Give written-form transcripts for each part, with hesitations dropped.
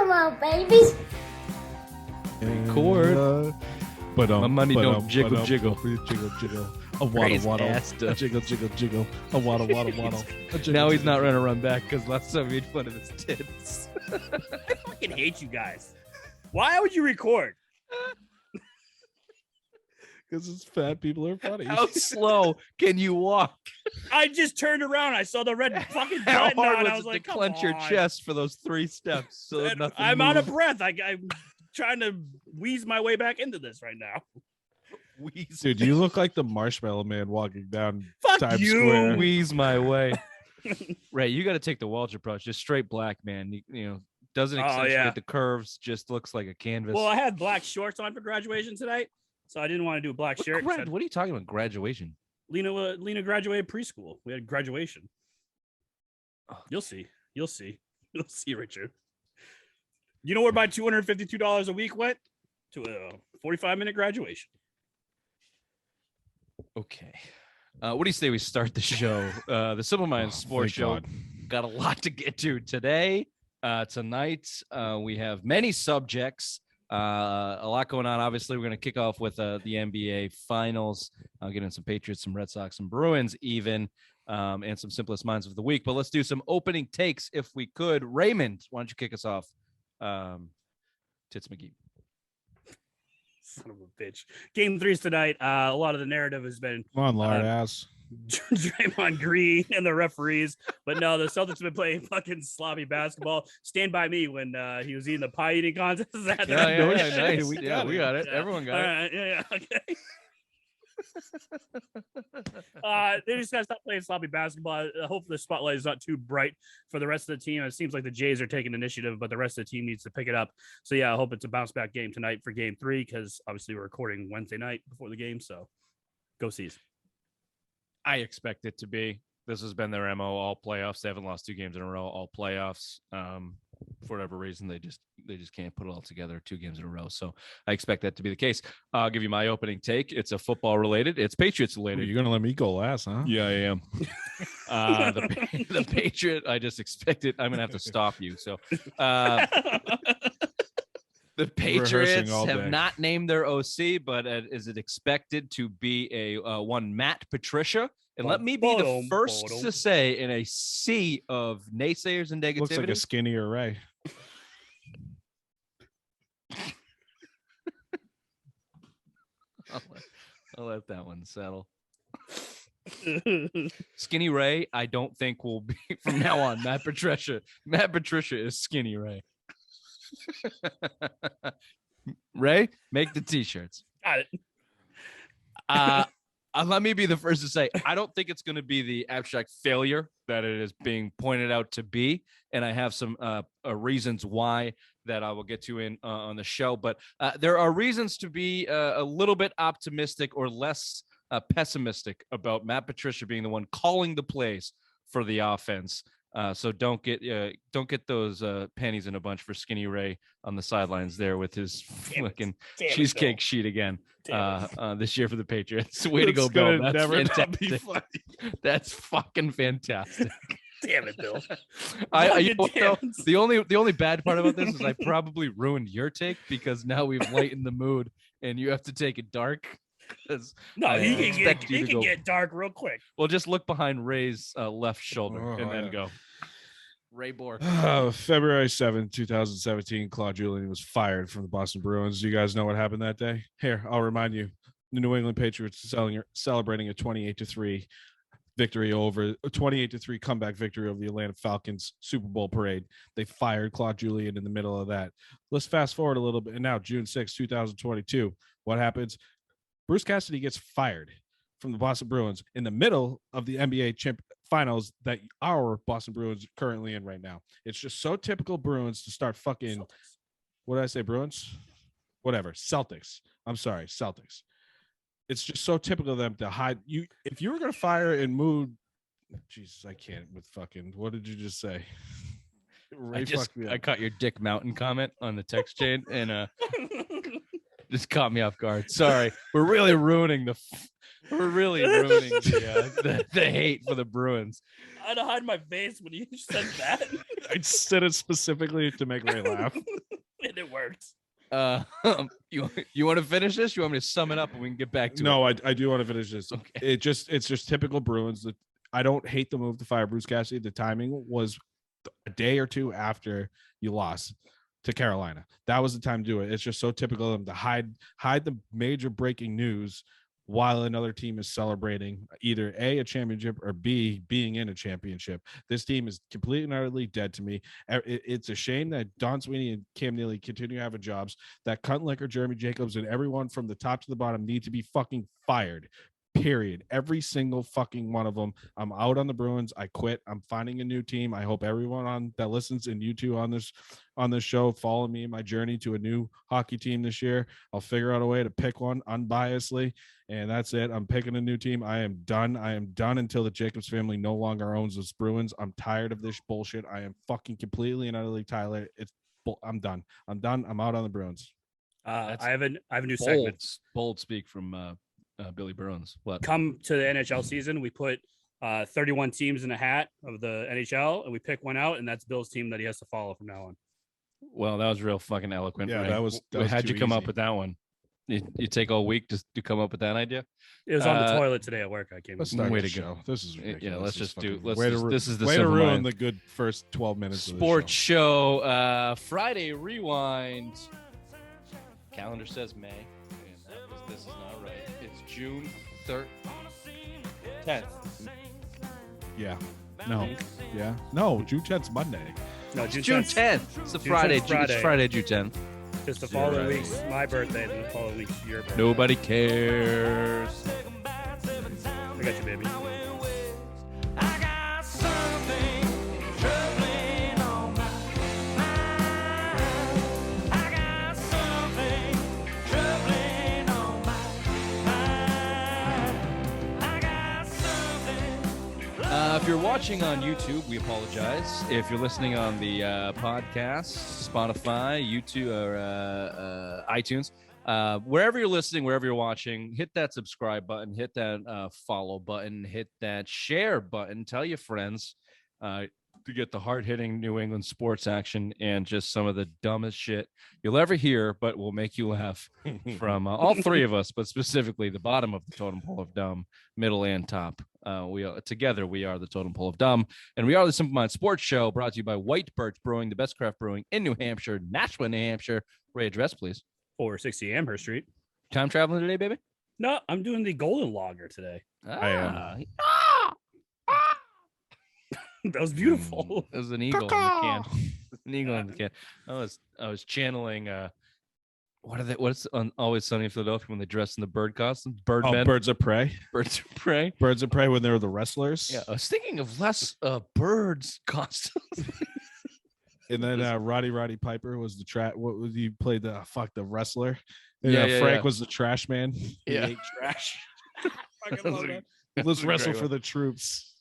Animal babies. Chord. My money don't jiggle, jiggle. Jiggle, jiggle. A waddle, Raise waddle. ass A stuff. jiggle, jiggle, jiggle. A waddle, waddle, waddle. A jiggle, Now he's jiggle, not jiggle. going to run back because last time he made fun of his tits. I fucking hate you guys. Why would you record? Because it's fat people are funny. How slow can you walk? I just turned around. I saw the red fucking How button hard on. was I was it like, to come clench your on. chest for those 3 steps? So And nothing I'm out of moved? breath. I'm trying to wheeze my way back into this right now. Wheeze, Dude, you look like the Marshmallow Man walking down Fuck Times you. Square. wheeze my way. Ray, you got to take the Walsh approach. Just straight black, man. You know, doesn't Oh, accentuate yeah. the curves. Just looks like a canvas. Well, I had black shorts on for graduation tonight, so I didn't want to do a black shirt. What are you talking about? Graduation? Lena graduated preschool. We had graduation. Oh. You'll see. You'll see, Richard. You know where my $252 a week went? To a 45-minute graduation. Okay. What do you say we start the show? The Simple Minds Sports thank Show. God. Got a lot to get to today. Tonight, we have many subjects. A lot going on. Obviously, we're going to kick off with the NBA Finals. I'll get in some Patriots, some Red Sox, some Bruins even, and some Simplest Minds of the Week. But let's do some opening takes if we could. Raymond, why don't you kick us off? Tits McGee. Son of a bitch. Game 3's tonight. A lot of the narrative has been Come on, lard ass. Draymond Green and the referees, but no, the Celtics have been playing fucking sloppy basketball. Stand by me when he was eating the pie eating contest. Nice. We got it. Yeah. Everyone got All it. right, yeah, okay. They just gotta stop playing sloppy basketball. Hopefully the spotlight is not too bright for the rest of the team. It seems like the Jays are taking initiative, but the rest of the team needs to pick it up. So yeah, I hope it's a bounce back game tonight for game 3, because obviously we're recording Wednesday night before the game. So go C's. I expect it to be. This has been their MO all playoffs. They haven't lost 2 games in a row all playoffs. For whatever reason, they just can't put it all together 2 games in a row. So I expect that to be the case. I'll give you my opening take. It's a football related. It's Patriots related. You're going to let me go last, huh? Yeah, I am. The Patriot. I just expect it. I'm gonna have to stop you. So the Patriots all have day. not named their OC, but is it expected to be a one Matt Patricia? And let me be the first to say, in a sea of naysayers and negativity, Looks like a skinnier Ray. I'll let that one settle. Skinny Ray, I don't think will be from now on. Matt Patricia is Skinny Ray. Ray, make the t-shirts. Got it. Let me be the first to say, I don't think it's going to be the abstract failure that it is being pointed out to be. And I have some reasons why that I will get to in on the show. But there are reasons to be a little bit optimistic or less pessimistic about Matt Patricia being the one calling the plays for the offense. So don't get those panties in a bunch for Skinny Ray on the sidelines there with his fucking cheesecake sheet again this year for the Patriots. Way to go, Bill. That's fantastic. That's fucking fantastic. Damn it, Bill. The only bad part about this is I probably ruined your take, because now we've lightened the mood and you have to take it dark. No, he can get dark real quick. Well, just look behind Ray's left shoulder and then go. Ray Bork. February 7th, 2017, Claude Julien was fired from the Boston Bruins. Do you guys know what happened that day? Here, I'll remind you. The New England Patriots celebrating a 28-3 victory over a 28-3 comeback victory over the Atlanta Falcons Super Bowl parade. They fired Claude Julien in the middle of that. Let's fast forward a little bit. And now, June 6, 2022, what happens? Bruce Cassidy gets fired from the Boston Bruins in the middle of the NBA finals that our Boston Bruins are currently in right now. It's just so typical Bruins to start fucking, what did I say, Bruins? Whatever, Celtics. I'm sorry, Celtics. It's just so typical of them to hide you. If you were going to fire and move, Jesus, I can't with fucking, what did you just say? I caught your Dick Mountain comment on the text chain and just caught me off guard. Sorry. We're really ruining We're really ruining the hate for the Bruins. I had to hide my face when you said that. I said it specifically to make Ray laugh. And it worked. You want to finish this? You want me to sum it up and we can get back to it? No, I do want to finish this. Okay. It's just typical Bruins. I don't hate the move to fire Bruce Cassidy. The timing was a day or two after you lost to Carolina. That was the time to do it. It's just so typical of them to hide the major breaking news while another team is celebrating either A, a championship, or B, being in a championship. This team is completely and utterly dead to me. It's a shame that Don Sweeney and Cam Neely continue having jobs, that Cunt Licker, Jeremy Jacobs, and everyone from the top to the bottom need to be fucking fired. Period. Every single fucking one of them. I'm out on the Bruins. I quit. I'm finding a new team. I hope everyone that listens and you two on this show follow me in my journey to a new hockey team this year. I'll figure out a way to pick one unbiasedly, and that's it. I'm picking a new team. I am done. I am done until the Jacobs family no longer owns this Bruins. I'm tired of this bullshit. I am fucking completely and utterly tired. I'm done. I'm out on the Bruins. I have a new segment. Bold speak from Billy Bruins. What? Come to the NHL season, we put 31 teams in a hat of the NHL, and we pick one out, and that's Bill's team that he has to follow from now on. Well, that was real fucking eloquent. Yeah, Frank. that was How'd you come easy. up with that one? You take all week just to come up with that idea? It was on the toilet today at work. I came. Let's in. start Way the to go. show. This is ridiculous. Yeah, let's This just is do. fucking- Let's way just, to, this is the way to Simple ruin Mind the good first 12 minutes of the sports show. show. Friday rewind. Calendar says May. And this is not right. It's June 10th. Yeah. No. Yeah. No. June 10th's Monday. No, June June 10th. It's a June Friday. 10th, It's Friday, June 10th. Just the following week's my birthday, then the following week's your birthday. Nobody cares. I got you, baby. If you're watching on YouTube, we apologize. If you're listening on the podcast, Spotify, YouTube, or iTunes, wherever you're listening, wherever you're watching, hit that subscribe button, hit that follow button, hit that share button. Tell your friends to get the hard-hitting New England sports action and just some of the dumbest shit you'll ever hear, but will make you laugh from all three of us, but specifically the bottom of the totem pole of dumb, middle, and top. We are the totem pole of dumb, and we are the Simple Mind Sports Show, brought to you by White Birch Brewing, the best craft brewing in New Hampshire, Nashua, New Hampshire. Ray, address, please. 460 Amherst Street. Time traveling today, baby? No, I'm doing the Golden Lager today. I am. That was beautiful. It was an eagle in the can. An eagle in the can. I was channeling what's on Always Sunny in Philadelphia when they dress in the bird costumes? Birdmen. Birds of Prey. Birds of Prey. Birds of Prey when they were the wrestlers. Yeah, I was thinking of less birds costumes. And then Roddy Piper was the what was he played the wrestler? And, Yeah, Frank yeah. was the trash man. He Yeah. ate trash. Fucking love that. Let's wrestle great for the troops.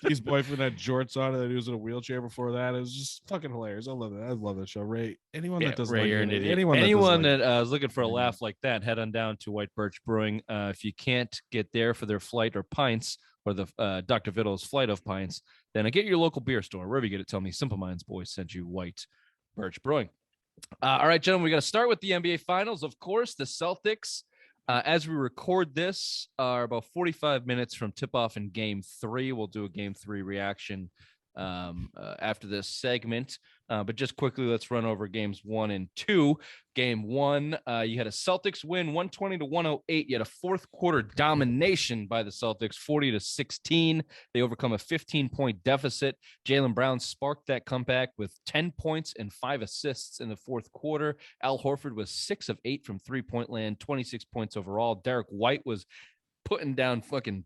His boyfriend had jorts on and he was in a wheelchair before that. It was just fucking hilarious. I love that. I love that show. Ray, anyone that doesn't Ray, like you're an it, idiot. anyone that is looking for a Yeah. laugh like that, head on down to White Birch Brewing. If you can't get there for their flight or pints or the Dr. Vittle's flight of pints, then get your local beer store. Wherever you get it, tell me Simple Minds Boys sent you White Birch Brewing. All right, gentlemen, we got to start with the NBA Finals. Of course, the Celtics, as we record this, are about 45 minutes from tip-off in Game 3. We'll do a Game 3 reaction after this segment. But just quickly, let's run over Games 1 and 2. Game 1, you had a Celtics win 120-108. You had a fourth quarter domination by the Celtics, 40-16. They overcome a 15-point deficit. Jaylen Brown sparked that comeback with 10 points and 5 assists in the fourth quarter. Al Horford was 6 of 8 from three-point land, 26 points overall. Derek White was putting down fucking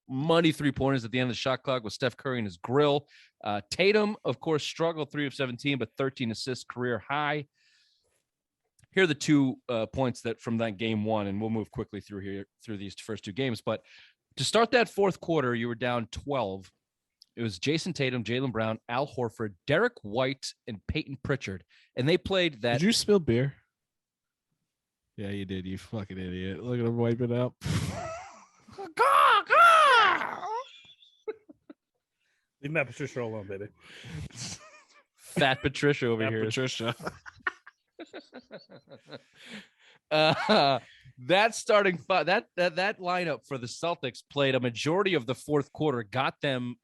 money three-pointers at the end of the shot clock with Steph Curry in his grill. Tatum, of course, struggled 3 of 17, but 13 assists, career high. Here are the 2 points that from that Game 1, and we'll move quickly through these first 2 games. But to start that fourth quarter, you were down 12. It was Jason Tatum, Jaylen Brown, Al Horford, Derek White, and Peyton Pritchard, and they played that. Did you spill beer? Yeah, you did. You fucking idiot. Look at him wiping it up. Leave Matt Patricia alone, baby. Fat Patricia over Yeah, here. Patricia. That starting that lineup for the Celtics played a majority of the fourth quarter, got them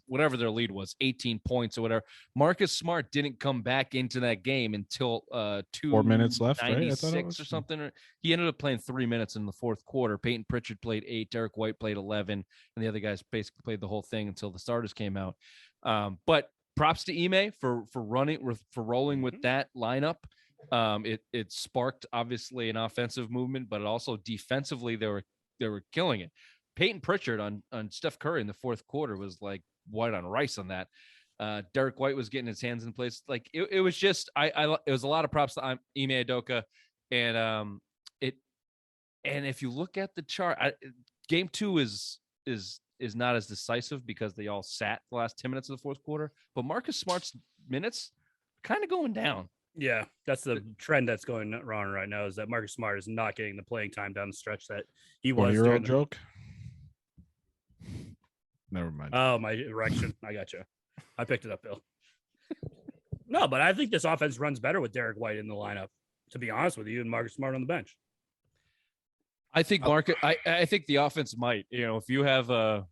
whatever their lead was, 18 points or whatever. Marcus Smart didn't come back into that game until 4 minutes left, right? I thought it 96 was. or something. He ended up playing 3 minutes in the fourth quarter. Peyton Pritchard played 8, Derek White played 11, and the other guys basically played the whole thing until the starters came out. But props to Ime for rolling with that lineup. It sparked obviously an offensive movement, but also defensively they were killing it. Peyton Pritchard on Steph Curry in the fourth quarter was like white on rice on that. Derek White was getting his hands in place. Like it was just it was a lot of props to Ime Udoka, and if you look at the chart, game 2 is not as decisive because they all sat the last 10 minutes of the fourth quarter, but Marcus Smart's minutes kind of going down. Yeah, that's the trend that's going wrong right now, is that Marcus Smart is not getting the playing time down the stretch that he was. Your joke? Never mind. Oh, my erection. I got you. I picked it up, Bill. No, but I think this offense runs better with Derek White in the lineup, to be honest with you, and Marcus Smart on the bench. I think I think the offense might, if you have a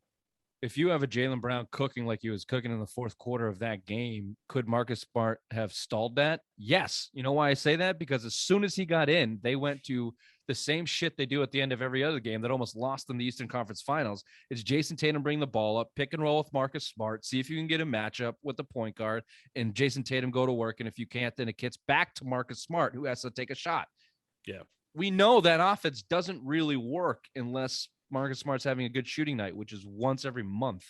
Jaylen Brown cooking like he was cooking in the fourth quarter of that game, could Marcus Smart have stalled that? Yes. You know why I say that? Because as soon as he got in, they went to the same shit they do at the end of every other game that almost lost in the Eastern Conference Finals. It's Jason Tatum bring the ball up, pick and roll with Marcus Smart, see if you can get a matchup with the point guard, and Jason Tatum go to work. And if you can't, then it gets back to Marcus Smart, who has to take a shot. Yeah. We know that offense doesn't really work unless Marcus Smart's having a good shooting night, which is once every month.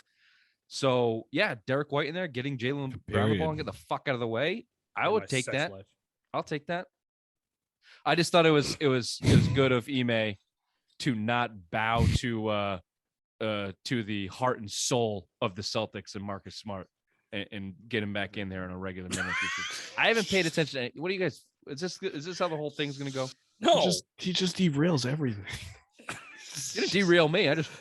So yeah, Derek White in there getting Jaylen Brown the ball and get the fuck out of the way. I would take that. Life. I'll take that. I just thought it was good of Ime to not bow to the heart and soul of the Celtics and Marcus Smart and get him back in there on a regular minute. I haven't paid attention to what do you guys? Is this how the whole thing's gonna go? No, he just derails everything. You didn't derail me. I just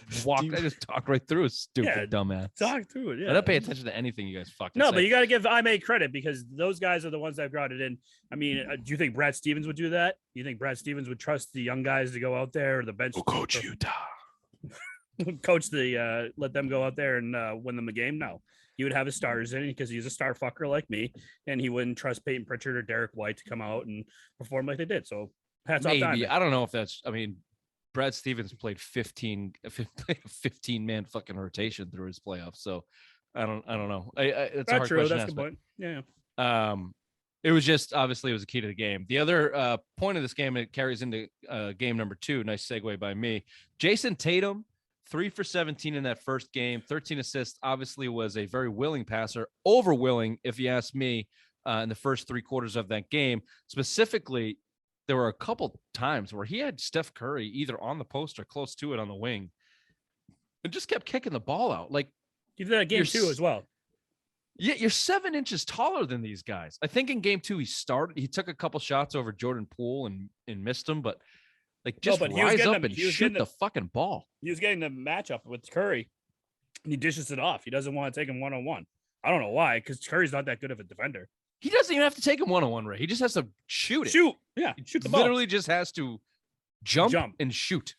talked right through it. Stupid dumbass. Talk through it. Yeah. I don't pay attention to anything you guys fucking say. But you got to give Ime credit because those guys are the ones that brought it in. I mean, do you think Brad Stevens would do that? Do you think Brad Stevens would trust the young guys to go out there or the bench? Coach Utah. Coach let them go out there and win them a game? No. He would have his starters in because he's a star fucker like me, and he wouldn't trust Peyton Pritchard or Derek White to come out and perform like they did. So hats off to Ime. I don't know if that's. I mean, Brad Stevens played 15-man fucking rotation through his playoffs. So I don't know. It's a hard question. That's a good point. Yeah. It was just, obviously it was a key to the game. The other point of this game, it carries into game number 2. Nice segue by me. Jason Tatum, 3 for 17 in that first game, 13 assists, obviously was a very willing passer, over willing, if you ask me, in the first 3 quarters of that game. Specifically, there were a couple times where he had Steph Curry either on the post or close to it on the wing and just kept kicking the ball out. Like, you did that game 2 as well. Yeah, you're 7 inches taller than these guys. I think in game 2 he took a couple shots over Jordan Poole and missed them, but like rise up and shoot the fucking ball. He was getting the matchup with Curry and he dishes it off. He doesn't want to take him one-on-one. I don't know why, because Curry's not that good of a defender. He doesn't even have to take him one-on-one, Ray. He just has to shoot it. Shoot. Yeah. Shoot the ball. Literally just has to jump. And shoot.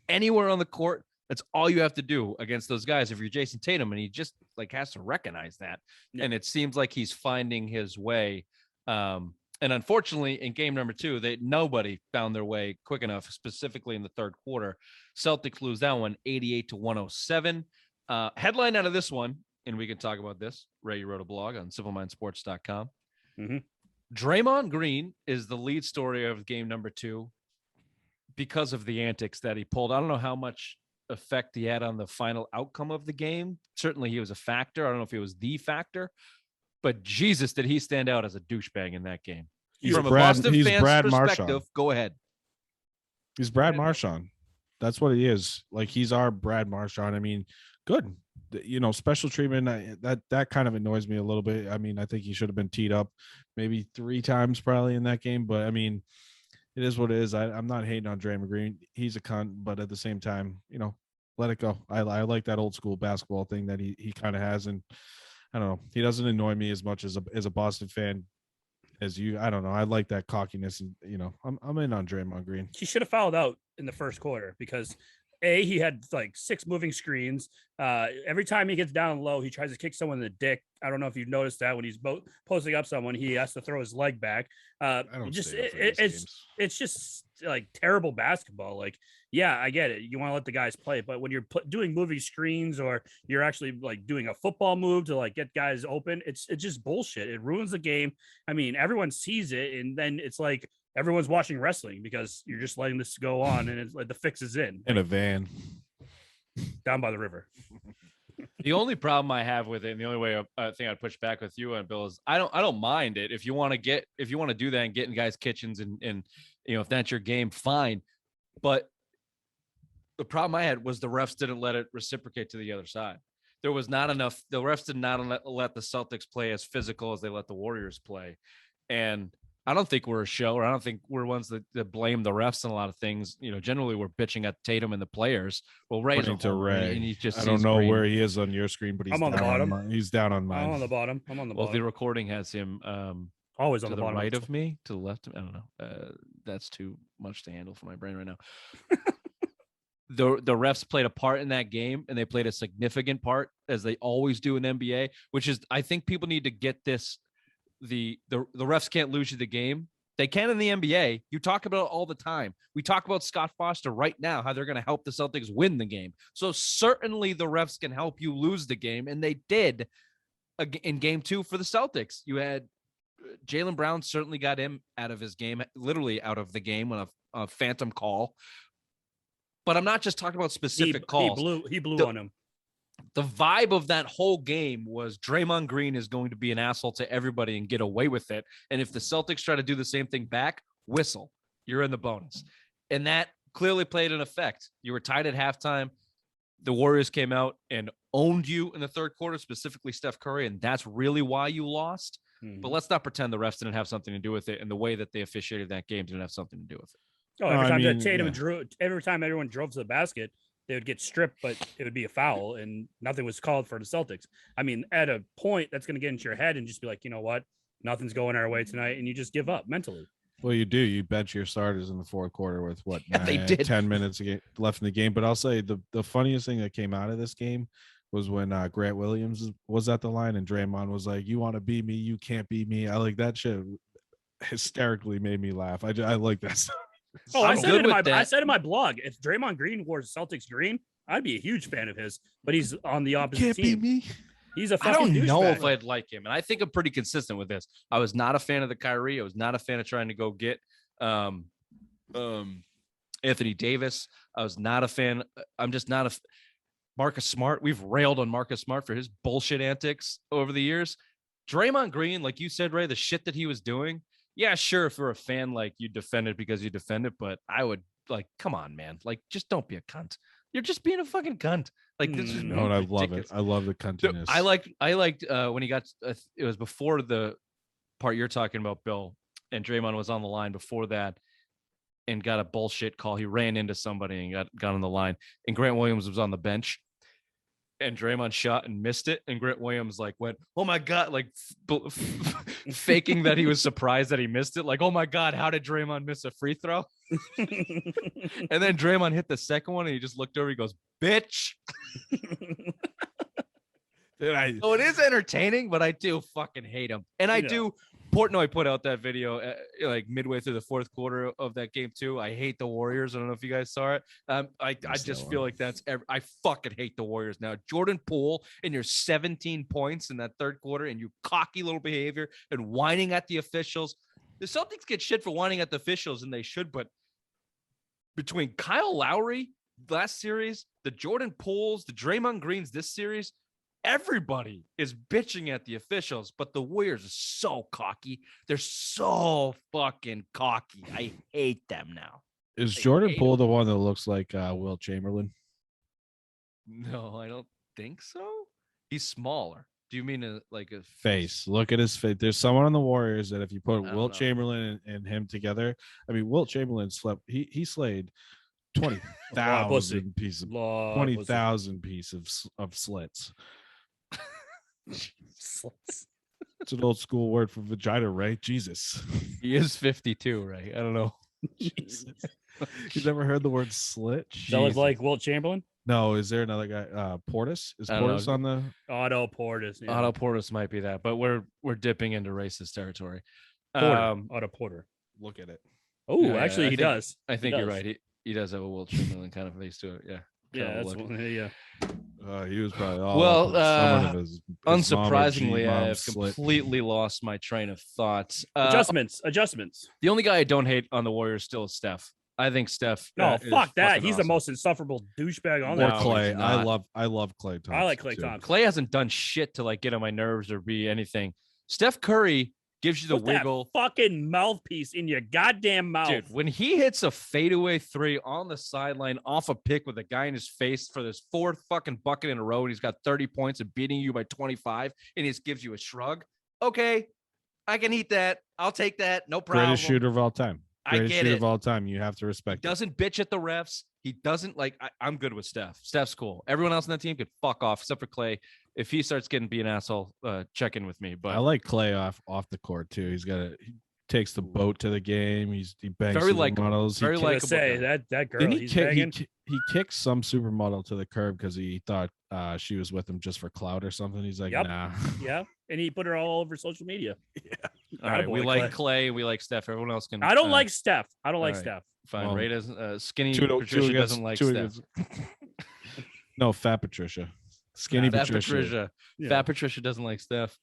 Anywhere on the court. That's all you have to do against those guys if you're Jason Tatum, and he just like has to recognize that. Yeah. And it seems like he's finding his way. And unfortunately, in game number 2, nobody found their way quick enough, specifically in the third quarter. Celtics lose that one 88-107. Headline out of this one, and we can talk about this. Ray, you wrote a blog on simplemindsports.com. Mm-hmm. Draymond Green is the lead story of game number 2 because of the antics that he pulled. I don't know how much effect he had on the final outcome of the game. Certainly he was a factor. I don't know if he was the factor, but Jesus, did he stand out as a douchebag in that game. From a Boston fan's perspective, go ahead. He's Brad Marchand. That's what he is. Like, he's our Brad Marchand. I mean, good. Special treatment, that kind of annoys me a little bit. I mean, I think he should have been teed up maybe 3 times probably in that game, but I mean, it is what it is. I'm not hating on Draymond Green. He's a cunt, but at the same time, let it go. I like that old school basketball thing that he kind of has, and I don't know. He doesn't annoy me as much as a Boston fan as you. I don't know. I like that cockiness, and I'm in on Draymond Green. He should have fouled out in the first quarter because he had like 6 moving screens. Every time he gets down low, he tries to kick someone in the dick. I don't know if you've noticed that when he's posting up someone, he has to throw his leg back. I don't it's just like terrible basketball. Like, yeah, I get it. You want to let the guys play, but when you're doing moving screens or you're actually like doing a football move to like get guys open, it's just bullshit. It ruins the game. I mean, everyone sees it, and then it's like everyone's watching wrestling because you're just letting this go on, and it's like the fix is in a van down by the river. The only problem I have with it, and the only way I think I'd push back with you on Bill is I don't mind it if you want to do that and get in guys' kitchens and if that's your game, fine. But the problem I had was the refs didn't let it reciprocate to the other side. There was not enough. The refs did not let the Celtics play as physical as they let the Warriors play, and I don't think we're a show, or I don't think we're ones that blame the refs on a lot of things. Generally we're bitching at Tatum and the players. Well, Ray's to Ray, and he just I don't know green. where he is on your screen, but he's I'm on the bottom. He's down on mine. I'm on the bottom. I'm on the bottom. Well, the recording has him always on to the the bottom right of me, to the left. I don't know. That's too much to handle for my brain right now. The refs played a part in that game, and they played a significant part, as they always do in NBA, which is, I think people need to get this. The refs can't lose you the game. They can in the NBA. You talk about it all the time. We talk about Scott Foster right now, how they're going to help the Celtics win the game. So certainly the refs can help you lose the game, and they did in game 2 for the Celtics. You had Jaylen Brown certainly got him out of his game, literally out of the game on a phantom call. But I'm not just talking about specific calls. He blew on him. The vibe of that whole game was Draymond Green is going to be an asshole to everybody and get away with it. And if the Celtics try to do the same thing back, whistle. You're in the bonus. And that clearly played an effect. You were tied at halftime. The Warriors came out and owned you in the third quarter, specifically Steph Curry, and that's really why you lost. Mm-hmm. But let's not pretend the refs didn't have something to do with it, and the way that they officiated that game didn't have something to do with it. Oh, every time everyone drove to the basket, they would get stripped, but it would be a foul, and nothing was called for the Celtics. I mean, at a point, that's going to get into your head and just be like, you know what, nothing's going our way tonight, and you just give up mentally. Well, you do. You bench your starters in the fourth quarter with what? Yeah, they did. 10 minutes left in the game. But I'll say the funniest thing that came out of this game was when Grant Williams was at the line and Draymond was like, "You want to beat me? You can't beat me." I like that shit. Hysterically made me laugh. I like that stuff. Oh, I said in my blog, if Draymond Green wore Celtics green, I'd be a huge fan of his. But he's on the opposite team. Can't beat me. He's a I fucking don't know douchebag. if I'd like him, and I think I'm pretty consistent with this. I was not a fan of the Kyrie. I was not a fan of trying to go get Anthony Davis. I was not a fan. I'm just not a Marcus Smart. We've railed on Marcus Smart for his bullshit antics over the years. Draymond Green, like you said, Ray, the shit that he was doing. Yeah, sure. If you're a fan, like you defend it because you defend it, but I would come on, man. Like, just don't be a cunt. You're just being a fucking cunt. Like this is no, and I love it. I love the cuntiness. I liked when he got. It was before the part you're talking about, Bill, and Draymond was on the line before that, and got a bullshit call. He ran into somebody and got on the line, and Grant Williams was on the bench. And Draymond shot and missed it. And Grant Williams went, "Oh my God," faking that he was surprised that he missed it. Like, "Oh my God, how did Draymond miss a free throw?" And then Draymond hit the second one and he just looked over. He goes, "Bitch." So it is entertaining, but I do fucking hate him. And I do. Portnoy put out that video midway through the fourth quarter of that game too. I hate the Warriors. I don't know if you guys saw it. I just feel like I fucking hate the Warriors now. Jordan Poole and your 17 points in that third quarter and you cocky little behavior and whining at the officials. The Celtics get shit for whining at the officials, and they should, but between Kyle Lowry last series, the Jordan Pooles, the Draymond Greens this series, everybody is bitching at the officials, but the Warriors are so cocky. They're so fucking cocky. I hate them now. Is Jordan Poole the one that looks like Will Chamberlain? No, I don't think so. He's smaller. Do you mean like a face? Look at his face. There's someone on the Warriors that if you put I don't Wilt know. Chamberlain and him together, I mean, Wilt Chamberlain slept. He slayed 20,000 pieces, 20,000 pieces of slits. It's an old school word for vagina, right? Jesus. He is 52, right? I don't know. Jesus. You've never heard the word slit? That was like Wilt Chamberlain. No, is there another guy? Portis? Is I don't Portis know. on the Otto Portis. Yeah. Otto Portis might be that, but we're dipping into racist territory. Otto Porter. look at it? Oh, Yeah, actually, I he think- does. I think He you're does. right. He does have a Wilt Chamberlain kind of face to it. Yeah. Yeah, Kind of that's look. one. Yeah. He was probably all Well, up with someone of his mom or Unsurprisingly, I G-mom have slit. completely lost my train of thoughts. Adjustments. The only guy I don't hate on the Warriors still is Steph. I think Steph. No, is fuck that. fucking He's awesome. the most insufferable douchebag on Or No, that. Clay. he's not. I love Clay Thompson. I like Clay too. Thompson. Clay hasn't done shit to like get on my nerves or be anything. Steph Curry gives you the Put that wiggle. fucking mouthpiece in your goddamn mouth. Dude, when he hits a fadeaway three on the sideline off a pick with a guy in his face for this fourth fucking bucket in a row, and he's got 30 points and beating you by 25, and he just gives you a shrug. Okay, I can eat that. I'll take that. No problem. Greatest shooter of all time. I Greatest get shooter it. of all time. You have to He respect it. doesn't bitch at the refs. He doesn't like. I'm good with Steph. Steph's cool. Everyone else on that team could fuck off except for Clay. If he starts getting be an asshole, check in with me. But I like Clay off the court too. He takes the boat to the game. He bangs Very supermodels. very he I like- was gonna likable say guy. that girl. Didn't He's he, begging. he kicked some supermodel to the curb because he thought she was with him just for clout or something. He's like, Yep. nah. Yeah, and he put her all over social media. all right, we Attaboy, like Clay. We like Steph. Everyone else can. I don't like Steph. I don't like all right. Steph. Fine. Well, Ray doesn't. Skinny Two Patricia against- doesn't like two Steph. against- No, fat Patricia. Skinny Fat Patricia. Yeah. Fat Patricia doesn't like Steph.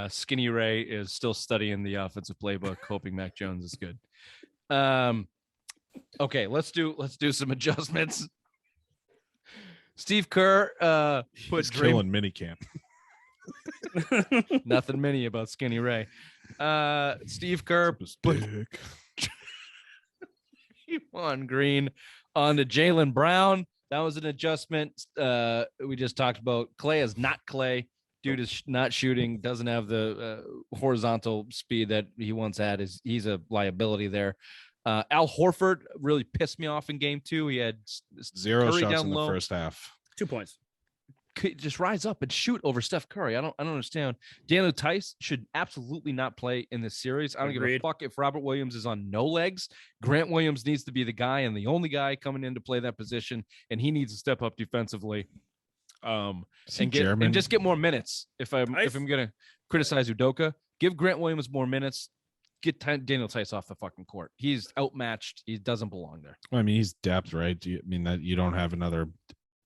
Skinny Ray is still studying the offensive playbook, hoping Mac Jones is good. Okay, let's do some adjustments. Steve Kerr put He's killing minicamp. nothing mini about Skinny Ray. Steve Kerr put Dick. on Green on to Jaylen Brown. That was an adjustment. We just talked about Clay is not Clay. Dude is not shooting, doesn't have the horizontal speed that he once had. He's a liability there. Al Horford really pissed me off in game 2. He had Zero Curry shots down in the low. first half. 2 points. Just rise up and shoot over Steph Curry. I don't understand. Daniel Tice should absolutely not play in this series. I don't give a Agreed. fuck if Robert Williams is on no legs. Grant Williams needs to be the guy and the only guy coming in to play that position, and he needs to step up defensively. And just get more minutes. If I'm gonna criticize Udoka, give Grant Williams more minutes. Get Daniel Tice off the fucking court. He's outmatched. He doesn't belong there. I mean, he's depth, right? I mean that you don't have another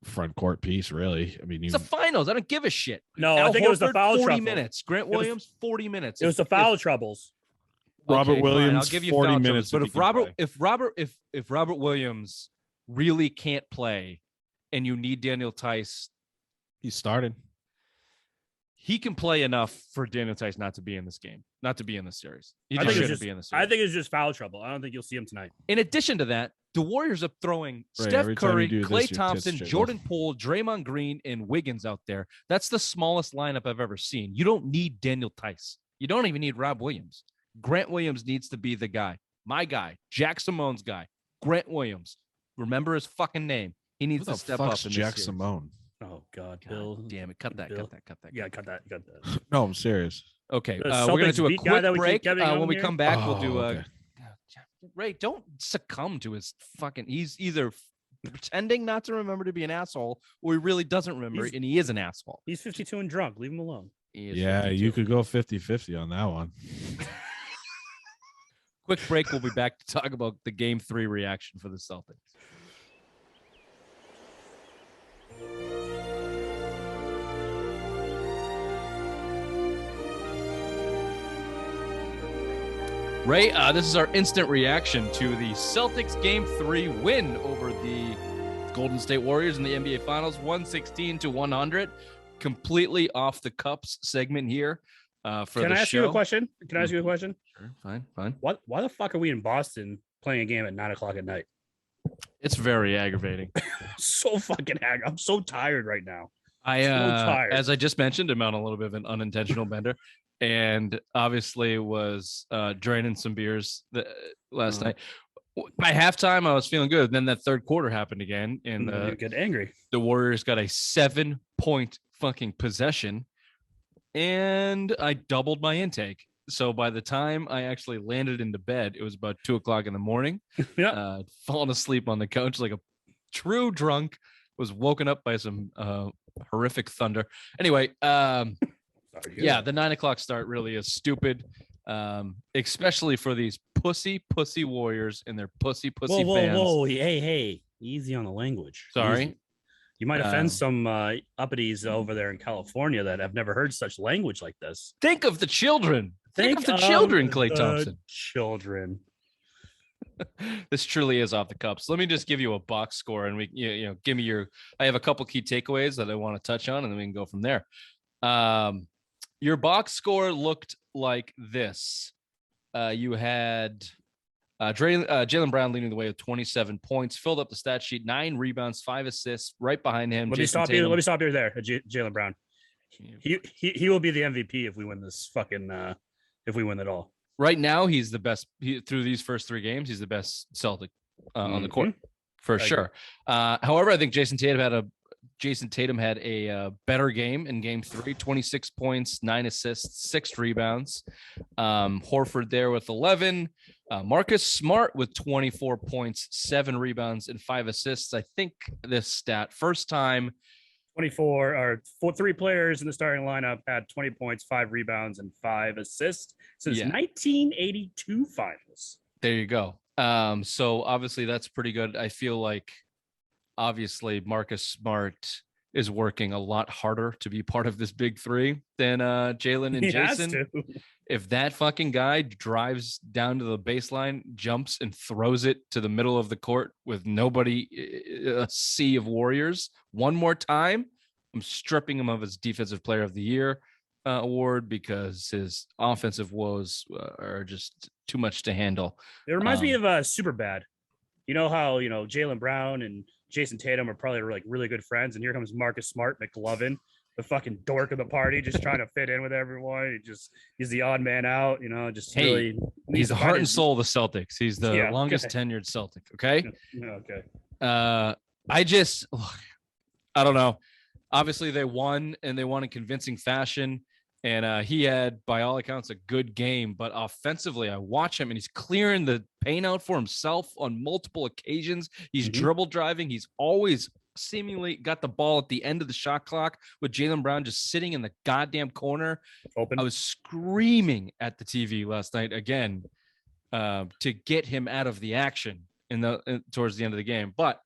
front court piece, really. I mean, It's the finals. I don't give a shit. No, Al I think it was the Horford, foul 40 trouble. minutes. Grant was- Williams, 40 minutes. It was the foul troubles. Robert Okay, fine, Williams, I'll give you 40 foul minutes. troubles. if But he can play. if Robert Williams really can't play, and you need Daniel Tice, He started. he can play enough for Daniel Tice not to be in this game, not to be in the series. He I just think it's shouldn't just- be in the series. I think it's just foul trouble. I don't think you'll see him tonight. In addition to that, the Warriors are throwing Right, Steph every time you Curry, do Klay this, your Thompson, tits jiggle. Jordan Poole, Draymond Green, and Wiggins out there. That's the smallest lineup I've ever seen. You don't need Daniel Tice. You don't even need Rob Williams. Grant Williams needs to be the guy. My guy, Jack Simone's guy, Grant Williams. Remember his fucking name. He needs Who to the step fuck's up in Jack this series. Simone? Oh God, God Bill. damn it! Cut that! Bill. Cut that! Yeah, cut that. Cut that. No, I'm serious. Okay, The we're gonna Celtics do a beat guy quick that we keep break. getting on When we here? come back, we'll Oh, do okay. Ray, don't succumb to his fucking. He's either pretending not to remember to be an asshole, or he really doesn't remember, He's- and he is an asshole. He's 52 and drunk. Leave him alone. He is Yeah, 52. you could go 50-50 on that one. Quick break. We'll be back to talk about the Game 3 reaction for the Celtics. Ray, this is our instant reaction to the Celtics Game 3 win over the Golden State Warriors in the NBA Finals, 116-100. Completely off the cups segment here for Can the I ask show. you a question? Can I ask you a question? Sure, fine. Why the fuck are we in Boston playing a game at 9:00 at night? It's very aggravating. So fucking I'm so tired right now. tired. As I just mentioned, I'm on a little bit of an unintentional bender, and obviously was draining some beers last night. By halftime, I was feeling good. Then that third quarter happened again, and You get angry. the Warriors got a 7-point fucking possession, and I doubled my intake. So by the time I actually landed into bed, it was about 2:00 in the morning. Yeah. Falling asleep on the couch like a true drunk. Was woken up by some horrific thunder. Anyway, yeah, the 9:00 start really is stupid, especially for these pussy Warriors and their pussy fans. Whoa! Hey! Easy on the language. Sorry. Easy. You might offend some uppities over there in California that have never heard such language like this. Think of the children. Think of the children, Klay Thompson. Children. This truly is off the cups. Let me just give you a box score, and give me your. I have a couple key takeaways that I want to touch on, and then we can go from there. Your box score looked like this. You had Jaylen Brown leading the way with 27 points, filled up the stat sheet, 9 rebounds, 5 assists. Right behind him, Let me stop you there, Jaylen Brown. He will be the MVP if we win this fucking if we win it all. Right now, he's the best. Through these first 3 games, he's the best Celtic on the court for sure. However, I think Jason Tatum had a better game in game 3, 26 points, 9 assists, 6 rebounds. Horford there with 11. Marcus Smart with 24 points, 7 rebounds, and 5 assists. I think this stat, first time 3 players in the starting lineup had 20 points, 5 rebounds, and 5 assists since 1982 finals. There you go. So obviously that's pretty good. I feel like obviously Marcus Smart is working a lot harder to be part of this big 3 than Jaylen and Jason. If that fucking guy drives down to the baseline, jumps and throws it to the middle of the court with nobody, a sea of Warriors one more time, I'm stripping him of his Defensive Player of the Year award because his offensive woes are just too much to handle. It reminds me of Superbad. You know how, Jaylen Brown and Jason Tatum are probably like really good friends, and here comes Marcus Smart McLovin, the fucking dork of the party, just trying to fit in with everyone. He's the odd man out, really. He's the heart and soul of the Celtics. He's the longest tenured Celtic. Okay. Okay. I don't know. Obviously they won, and they won in convincing fashion. And he had, by all accounts, a good game. But offensively, I watch him, and he's clearing the paint out for himself on multiple occasions. He's dribble driving. He's always seemingly got the ball at the end of the shot clock with Jaylen Brown just sitting in the goddamn corner. Open. I was screaming at the TV last night again to get him out of the action towards the end of the game. But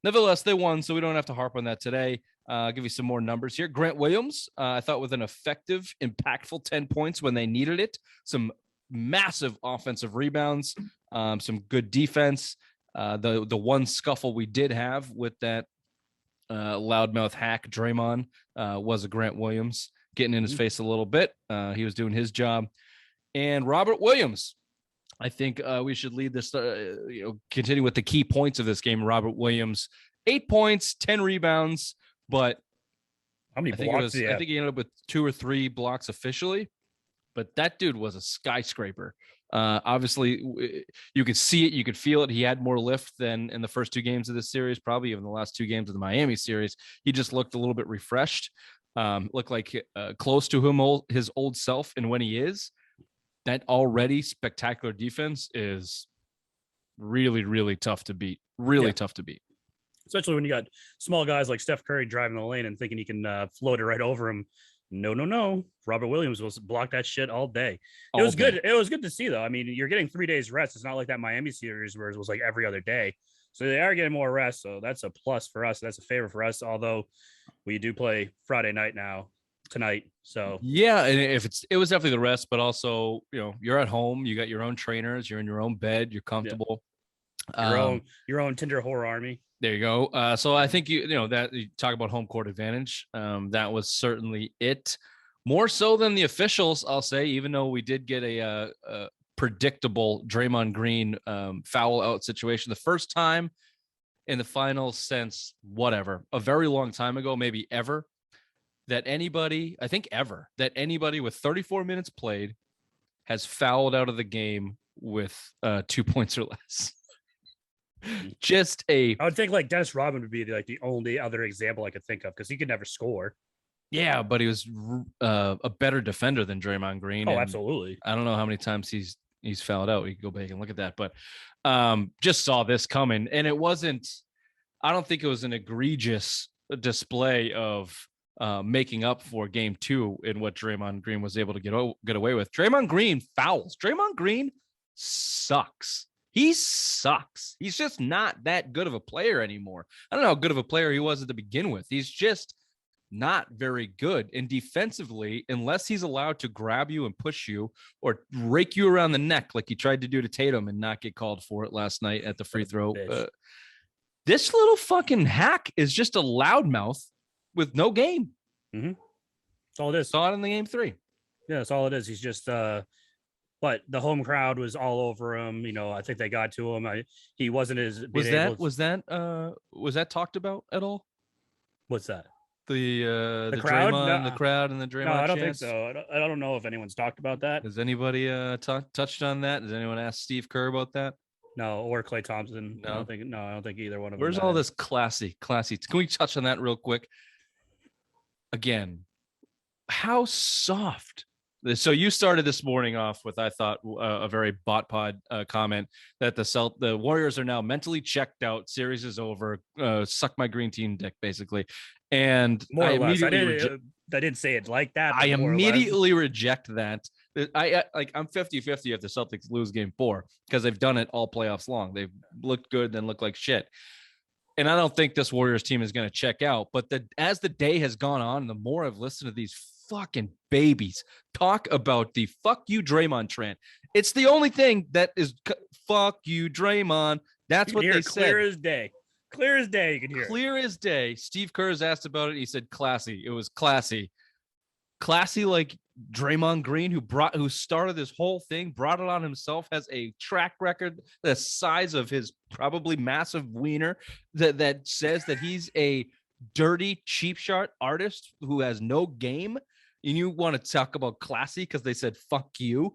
nevertheless, they won, so we don't have to harp on that today. I'll give you some more numbers here. Grant Williams, I thought, with an effective, impactful 10 points when they needed it. Some massive offensive rebounds, some good defense. The one scuffle we did have with that loudmouth hack Draymond was a Grant Williams getting in his face a little bit. He was doing his job. And Robert Williams, I think we should lead this, continue with the key points of this game. Robert Williams, 8 points, 10 rebounds. But how many blocks? I think he ended up with 2 or 3 blocks officially. But that dude was a skyscraper. Obviously, you could see it, you could feel it. He had more lift than in the first 2 games of this series, probably even the last 2 games of the Miami series. He just looked a little bit refreshed, looked like close to his old self. And when he is, that already spectacular defense is really, really tough to beat. Tough to beat. Especially when you got small guys like Steph Curry driving the lane and thinking he can float it right over him. No. Robert Williams will block that shit all day. It was good. It was good to see, though. I mean, you're getting 3 days rest. It's not like that Miami series where it was like every other day. So they are getting more rest. So that's a plus for us. That's a favor for us. Although we do play Friday night tonight. So yeah, and it was definitely the rest, but also, you're at home, you got your own trainers, you're in your own bed, you're comfortable. Yeah. Your own Tinder horror army. There you go. So I think that you talk about home court advantage. That was certainly it. More so than the officials, I'll say, even though we did get a predictable Draymond Green foul out situation the first time in the finals since a very long time ago, maybe ever. that anybody, I think ever, that anybody with 34 minutes played has fouled out of the game with 2 points or less. I would think like Dennis Rodman would be the only other example I could think of because he could never score. Yeah, but he was a better defender than Draymond Green. Oh, absolutely. I don't know how many times he's fouled out. We can go back and look at that, but just saw this coming, and it wasn't. I don't think it was an egregious display of making up for game 2 in what Draymond Green was able to get away with. Draymond Green fouls. Draymond Green sucks. He sucks. He's just not that good of a player anymore. I don't know how good of a player he was to begin with. He's just not very good. And defensively, unless he's allowed to grab you and push you or rake you around the neck like he tried to do to Tatum and not get called for it last night at the free throw. This little fucking hack is just a loudmouth with no game. Mm-hmm. That's all it is. Saw it in the game 3. Yeah, that's all it is. He's just but the home crowd was all over him. I think they got to him. He wasn't as was that talked about at all? What's that? The crowd? Draymond, the crowd, and the Draymond. No, I don't chants? think so. I don't know if anyone's talked about that. Has anybody touched on that? Has anyone asked Steve Kerr about that? No, or Klay Thompson. No. I don't think either one of them. Where's all this classy? Can we touch on that real quick? Again, how soft. So you started this morning off with, I thought, a very bot pod comment that the Warriors are now mentally checked out. Series is over. Suck my green team dick, basically. And more or less, I didn't say it like that. I immediately reject that. I'm 50-50 if the Celtics lose game 4 because they've done it all playoffs long. They've looked good, then looked like shit. And I don't think this Warriors team is going to check out. But as the day has gone on, the more I've listened to these fucking babies talk about the fuck you Draymond Trent. It's the only thing that is fuck you Draymond. That's what they said. Clear as day. Clear as day. You can hear it. Clear as day. Steve Kerr's asked about it. He said classy. It was classy. Classy like Draymond Green, who started this whole thing, brought it on himself, has a track record the size of his probably massive wiener that says that he's a dirty cheap shot artist who has no game. And you want to talk about classy because they said fuck you.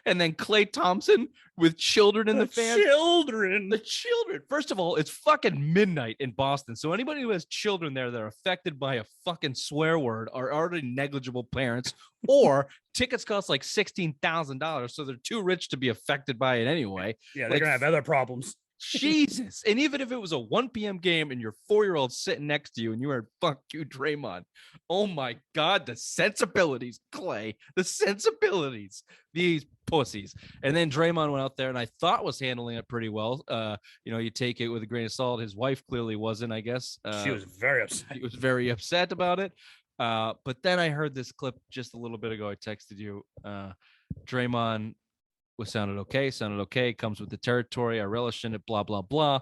And then Klay Thompson with children in the fan. The children. First of all, it's fucking midnight in Boston. So anybody who has children there that are affected by a fucking swear word are already negligible parents, or tickets cost like $16,000. So they're too rich to be affected by it anyway. Yeah, they're going to have other problems. Jesus. And even if it was a 1 p.m. game and your 4-year-old sitting next to you and you heard fuck you Draymond, oh my God, the sensibilities, Klay, the sensibilities, these pussies. And then Draymond went out there and I thought was handling it pretty well. You take it with a grain of salt. His wife clearly wasn't, I guess. She was very upset. She was very upset about it. But then I heard this clip just a little bit ago. I texted you. Draymond sounded okay, comes with the territory, I relish in it, blah, blah, blah.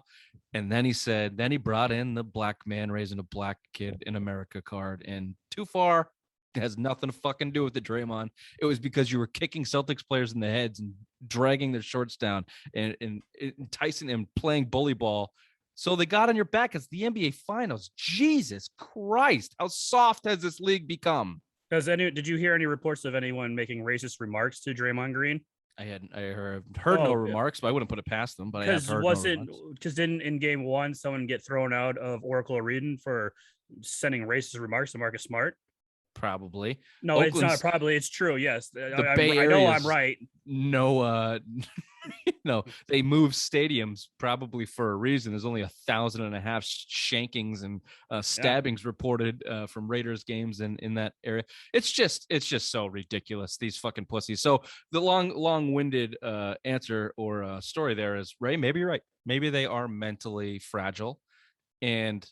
And then he brought in the black man raising a black kid in America card, and too far has nothing to fucking do with the Draymond. It was because you were kicking Celtics players in the heads and dragging their shorts down and enticing them, playing bully ball. So they got on your back. It's the NBA Finals. Jesus Christ, how soft has this league become? Did you hear any reports of anyone making racist remarks to Draymond Green? I heard no remarks, but I wouldn't put it past them. But I have heard no remarks. Because didn't in game 1 someone get thrown out of Oracle Arena for sending racist remarks to Marcus Smart? Probably. No, Oakland's, it's not probably. It's true. Yes, the Bay Area. I know I'm right. No, no, they moved stadiums probably for a reason. There's only 1,500 shankings and stabbings reported from Raiders games in that area. It's just so ridiculous, these fucking pussies. So the long-winded answer or story there is, Ray, maybe you're right. Maybe they are mentally fragile, and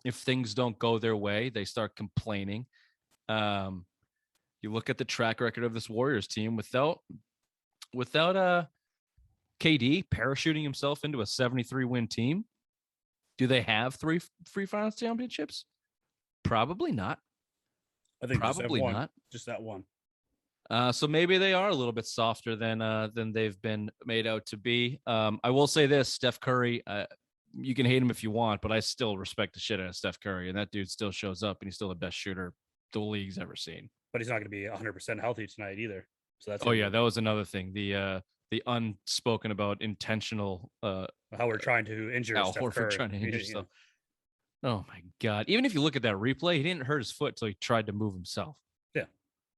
if things don't go their way, they start complaining. You look at the track record of this Warriors team without KD parachuting himself into a 73-win team. Do they have three finals championships? Probably not. I think probably not. Just that one. So maybe they are a little bit softer than they've been made out to be. I will say this: Steph Curry, you can hate him if you want, but I still respect the shit out of Steph Curry, and that dude still shows up, and he's still the best shooter the league's ever seen. But he's not going to be 100% healthy tonight either. So that's that was another thing. The unspoken about intentional how we're trying to injure Al Steph Horford Curry. trying to injure stuff. Oh my God! Even if you look at that replay, he didn't hurt his foot until he tried to move himself. Yeah.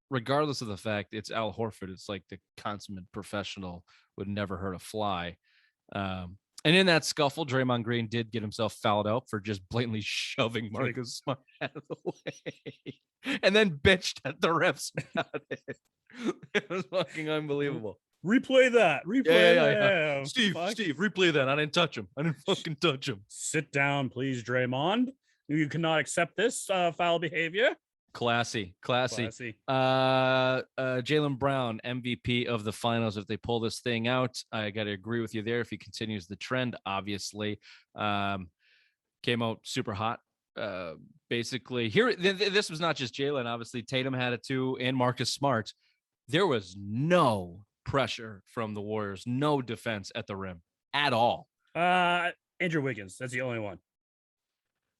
Regardless of the fact it's Al Horford, it's like the consummate professional would never hurt a fly. And in that scuffle, Draymond Green did get himself fouled out for just blatantly shoving Marcus Smart out of the way, and then bitched at the refs about it. It was fucking unbelievable. Replay that. Yeah. Steve, replay that. I didn't touch him. I didn't fucking touch him. Sit down, please, Draymond. You cannot accept this foul behavior. Classy. Jaylen Brown, MVP of the finals. If they pull this thing out, I got to agree with you there. If he continues the trend, obviously, came out super hot. Basically, here, this was not just Jaylen. Obviously, Tatum had it too, and Marcus Smart. There was no pressure from the Warriors, no defense at the rim at all. Andrew Wiggins, that's the only one.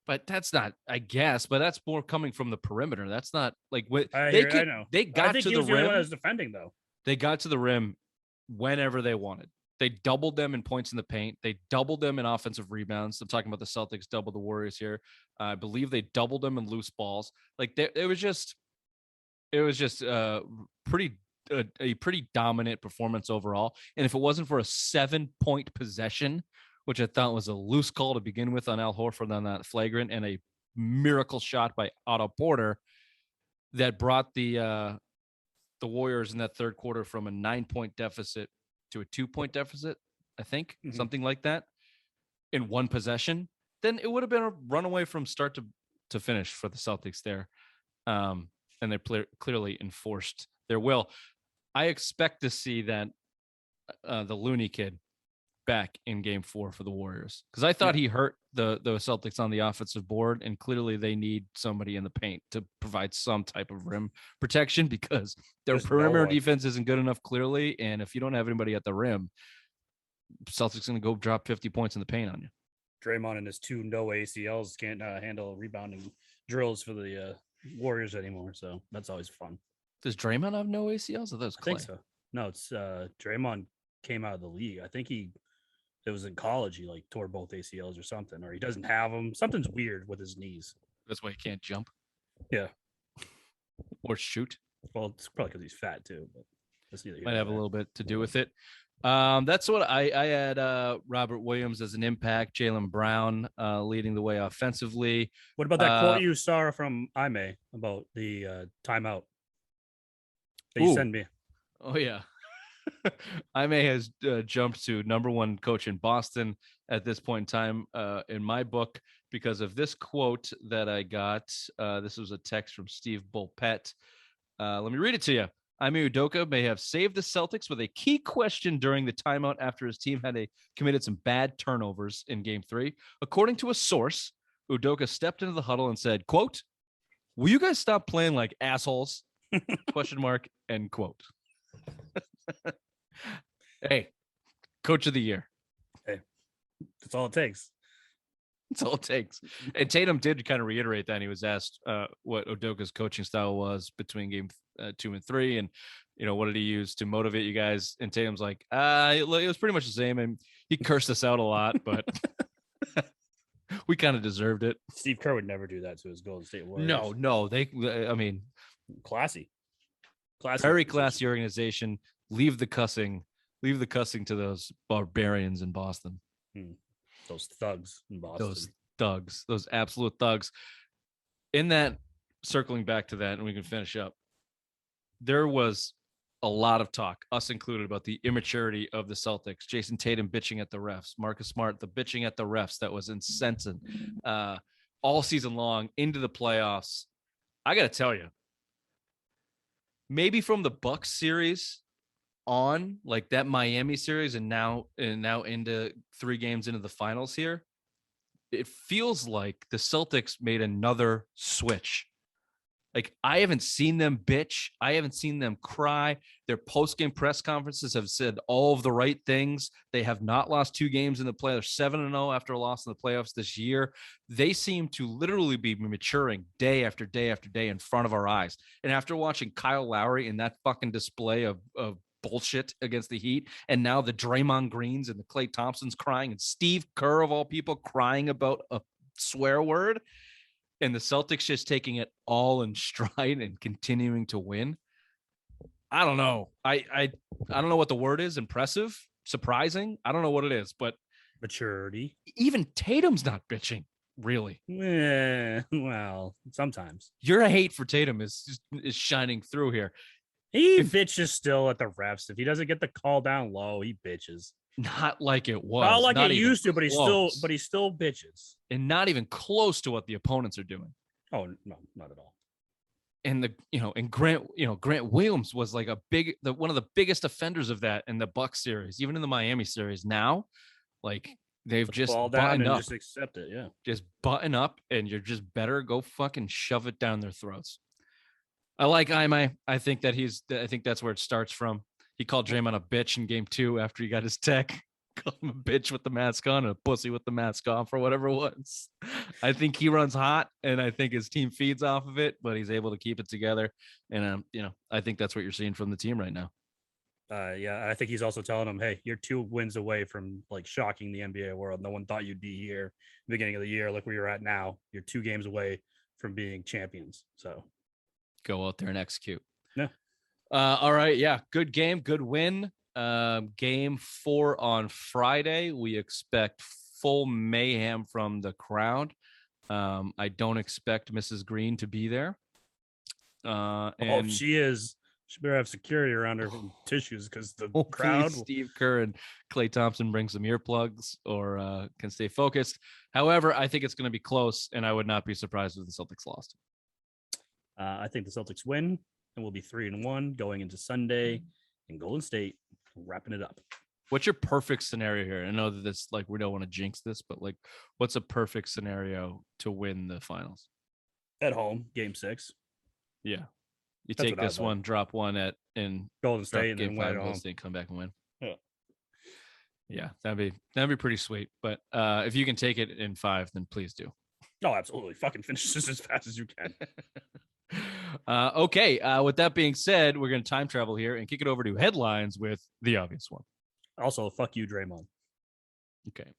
But that's not, I guess, but that's more coming from the perimeter. That's not like what I know. They got to the rim. The only one that was defending, though. They got to the rim whenever they wanted. They doubled them in points in the paint. They doubled them in offensive rebounds. I'm talking about the Celtics double the Warriors here. I believe they doubled them in loose balls. Like it was just a pretty dominant performance overall. And if it wasn't for a 7-point possession, which I thought was a loose call to begin with on Al Horford on that flagrant, and a miracle shot by Otto Porter that brought the Warriors in that third quarter from a 9-point deficit to a 2-point deficit, I think, something like that, in one possession, then it would have been a runaway from start to finish for the Celtics there. And they clearly enforced their will. I expect to see that the Looney kid back in game 4 for the Warriors, because I thought he hurt the Celtics on the offensive board, and clearly they need somebody in the paint to provide some type of rim protection, because their perimeter defense isn't good enough, clearly, and if you don't have anybody at the rim, Celtics going to go drop 50 points in the paint on you. Draymond and his 2 no ACLs can't handle rebounding drills for the Warriors anymore, so that's always fun. Does Draymond have no ACLs? Or I think so. No, it's Draymond came out of the league. I think it was in college. He tore both ACLs or something, or he doesn't have them. Something's weird with his knees. That's why he can't jump. Yeah. Or shoot. Well, it's probably because he's fat too, but might have a little bit to do with it. That's what I had Robert Williams as an impact, Jaylen Brown leading the way offensively. What about that quote you saw from Ime about the timeout that you sent me? Oh, yeah. Ime has jumped to number 1 coach in Boston at this point in time in my book, because of this quote that I got. This was a text from Steve Bulpett. Let me read it to you. Ime Udoka may have saved the Celtics with a key question during the timeout after his team had committed some bad turnovers in game 3. According to a source, Udoka stepped into the huddle and said, quote, "Will you guys stop playing like assholes?" Question mark, end quote. Hey, coach of the year. Hey, that's all it takes. That's all it takes. And Tatum did kind of reiterate that. He was asked what Udoka's coaching style was between game 2 and 3, and what did he use to motivate you guys? And Tatum's like, it was pretty much the same, and he cursed us out a lot, but we kind of deserved it. Steve Kerr would never do that to his Golden State Warriors. No, classy, very classy organization. Leave the cussing to those barbarians in Boston. Those thugs in Boston. Those absolute thugs. In that, circling back to that, and we can finish up, there was a lot of talk, us included, about the immaturity of the Celtics. Jason Tatum bitching at the refs. Marcus Smart, the bitching at the refs that was incessant all season long into the playoffs. I got to tell you, maybe from the Bucks series on, like that Miami series, and now into 3 games into the finals here, it feels like the Celtics made another switch. Like, I haven't seen them bitch. I haven't seen them cry. Their post-game press conferences have said all of the right things. They have not lost 2 games in the playoffs, 7-0 after a loss in the playoffs this year. They seem to literally be maturing day after day after day in front of our eyes. And after watching Kyle Lowry in that fucking display of bullshit against the Heat, and now the Draymond Greens and the Klay Thompsons crying, and Steve Kerr of all people crying about a swear word, and the Celtics just taking it all in stride and continuing to win. I don't know. I don't know what the word is. Impressive, surprising. I don't know what it is, but Maturity. even Tatum's not bitching, really. Well, sometimes Your hate for Tatum is shining through here. he bitches still at the refs. If he doesn't get the call down low, he bitches. Not like it was. Not like not it even used to, but he close. still bitches. And not even close to what the opponents are doing. Oh no, not at all. And Grant Williams was like one of the biggest offenders of that in the Bucks series, even in the Miami series. Now, like, they've just fall down buttoned and up. just accept it. Yeah, Just button up, and you're just better go fucking shove it down their throats. I like Ime. I think that's where it starts from. He called Draymond a bitch in game 2 after he got his tech. Called him a bitch with the mask on and a pussy with the mask off, or whatever it was. I think he runs hot, and I think his team feeds off of it, but he's able to keep it together. And I think that's what you're seeing from the team right now. Yeah, I think he's also telling them, hey, you're 2 wins away from like shocking the NBA world. No one thought you'd be here beginning of the year. Look where you're at now. You're 2 games away from being champions. So go out there and execute. Yeah. All right. Yeah. Good game. Good win. Game 4 on Friday. We expect full mayhem from the crowd. I don't expect Mrs. Green to be there. And if she is, she better have security around her tissues, because the crowd. Steve Kerr and Klay Thompson bring some earplugs or can stay focused. However, I think it's going to be close, and I would not be surprised if the Celtics lost. I think the Celtics win, and we'll be 3-1 going into Sunday in Golden State, wrapping it up. What's your perfect scenario here? I know that this, like, we don't want to jinx this, but like, what's a perfect scenario to win the finals? At home, game 6. Yeah. You That's take what I this thought. one, drop one in Golden State, and then game win 5, at Golden home. State, come back and win. Yeah. Yeah, that'd be pretty sweet. But if you can take it in 5, then please do. Oh, absolutely. Fucking finish this as fast as you can. Okay. With that being said, we're going to time travel here and kick it over to headlines with the obvious one. Also, fuck you, Draymond. Okay.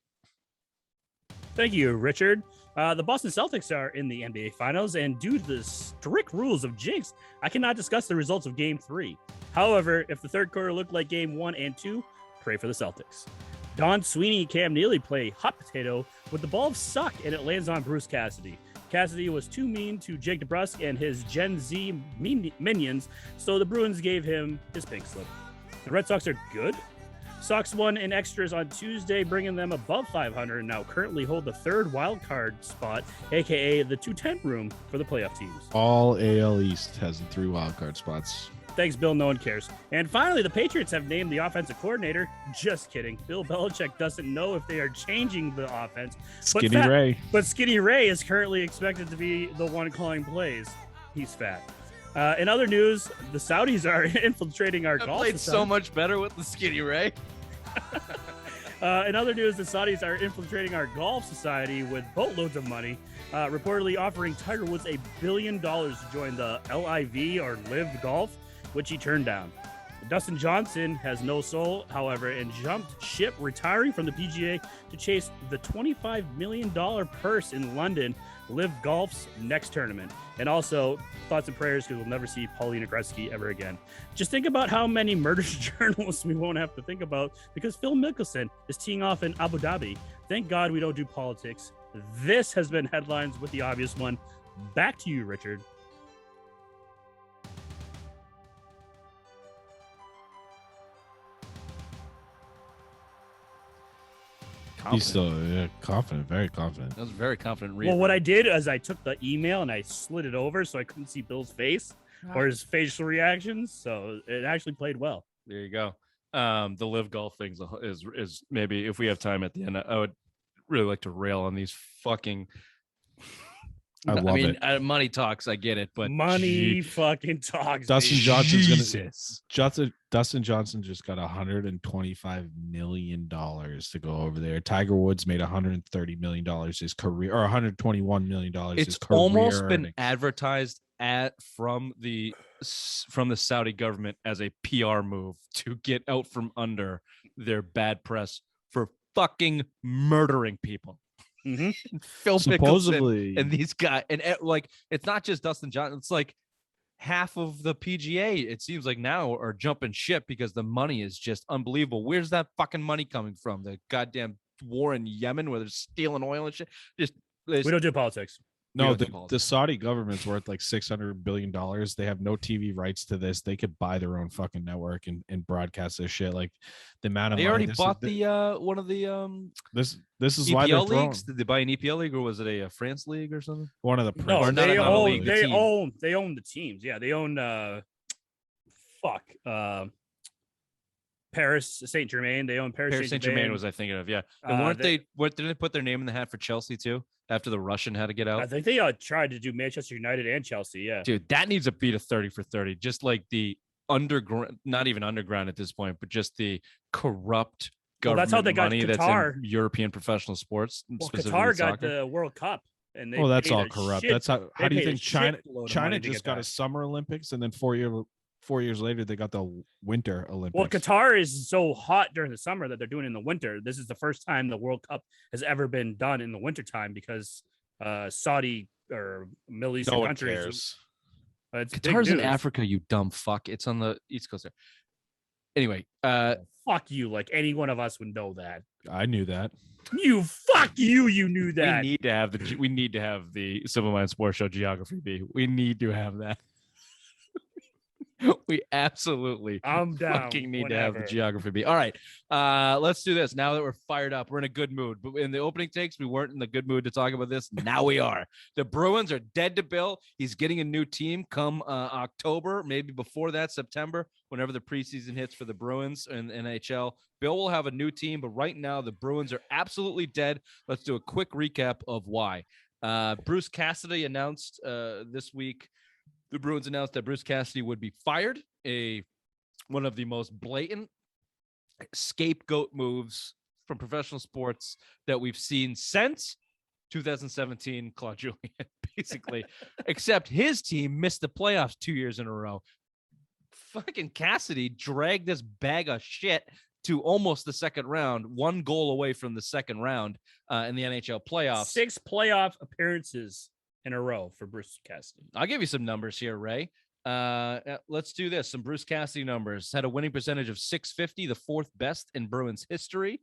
Thank you, Richard. The Boston Celtics are in the NBA Finals, and due to the strict rules of Jinx, I cannot discuss the results of Game 3. However, if the third quarter looked like Game 1 and 2, pray for the Celtics. Don Sweeney and Cam Neely play hot potato with the ball of suck, and it lands on Bruce Cassidy. Cassidy was too mean to Jake DeBrusk and his Gen Z minions, so the Bruins gave him his pink slip. The Red Sox are good. Sox won in extras on Tuesday, bringing them above 500 and now currently hold the 3rd wild card spot, aka the 210 room for the playoff teams. All AL East has the 3 wild card spots. Thanks, Bill. No one cares. And finally, the Patriots have named the offensive coordinator. Just kidding. Bill Belichick doesn't know if they are changing the offense. Skinny Ray. But Skinny Ray is currently expected to be the one calling plays. He's fat. In other news, the Saudis are infiltrating our golf. Played so much better with the Skinny Ray. In other news, the Saudis are infiltrating our golf society with boatloads of money, reportedly offering Tiger Woods $1 billion to join the LIV or Live Golf, which he turned down. Dustin Johnson has no soul, however, and jumped ship, retiring from the PGA to chase the $25 million purse in London, Live Golf's next tournament. And also, thoughts and prayers, because we'll never see Paulina Gretzky ever again. Just think about how many murdered journalists we won't have to think about, because Phil Mickelson is teeing off in Abu Dhabi. Thank God we don't do politics. This has been Headlines with the Obvious One. Back to you, Richard. He's still confident, very confident. That was very confident. Well, what I did is I took the email and I slid it over so I couldn't see Bill's face or his facial reactions. So it actually played well. There you go. The Live Golf things is maybe, if we have time at the end, I would really like to rail on these fucking I love it. Money talks. I get it, but money fucking talks. Dustin baby. Johnson's Jesus. Dustin Johnson just got $125 million to go over there. Tiger Woods made $130 million his career, or $121 million his It's career almost been earnings. advertised from the Saudi government as a PR move to get out from under their bad press for fucking murdering people. Mm-hmm. Phil Supposedly, Mickelson and these guys, and like it's not just Dustin Johnson. It's like half of the PGA. It seems like now are jumping ship because the money is just unbelievable. Where's that fucking money coming from? The goddamn war in Yemen where they're stealing oil and shit. We don't do politics. no, the Saudi government's worth like $600 billion. They have no TV rights to this. They could buy their own fucking network and broadcast this shit. Like the amount of They money already this bought is, the one of the this is why they're EPL throwing leagues. Did they buy an EPL league or was it a France league or something? one of the No, Or not they another own league, the they team. own the teams. Yeah, they own Paris Saint Germain. They own Paris Saint Germain was I thinking of, yeah. And didn't they put their name in the hat for Chelsea too after the Russian had to get out? I think they tried to do Manchester United and Chelsea. Yeah, Dude, that needs a beat of 30 for 30. Just like the underground, not even underground at this point, but just the corrupt government that's how they got money Qatar. that's in European professional sports. Well, specifically Qatar got soccer. the World Cup, and they that's paid all a corrupt. shit- That's how they do you paid a think China shitload of China money to just get got that. a Summer Olympics and then 4 years later they got the Winter Olympics. Well, Qatar is so hot during the summer that they're doing it in the winter. This is the first time the World Cup has ever been done in the wintertime because Saudi or Middle Eastern no one countries. cares. It's big Qatar's in news. Africa, you dumb fuck. It's on the East Coast there. Anyway, Fuck you. Like any one of us would know that. I knew that. You fuck you. You knew that. we need to have the Civil Mind Sports Show Geography B. We need to have that. We absolutely I'm down. fucking need to whenever. have the geography be. All right. Let's do this. Now that we're fired up, we're in a good mood. But in the opening takes, we weren't in the good mood to talk about this. Now we are. The Bruins are dead to Bill. He's getting a new team come October, maybe before that, September, whenever the preseason hits for the Bruins and NHL. Bill will have a new team, but right now the Bruins are absolutely dead. Let's do a quick recap of why. Bruce Cassidy announced this week. The Bruins announced that Bruce Cassidy would be fired, one of the most blatant scapegoat moves from professional sports that we've seen since 2017 Claude Julien, basically, except his team missed the playoffs 2 years in a row. Fucking Cassidy dragged this bag of shit to almost the second round, one goal away from the second round in the NHL playoffs. 6 playoff appearances in a row for Bruce Cassidy. I'll give you some numbers here, Ray. Let's do this. Some Bruce Cassidy numbers. Had a winning percentage of .650, the fourth best in Bruins history.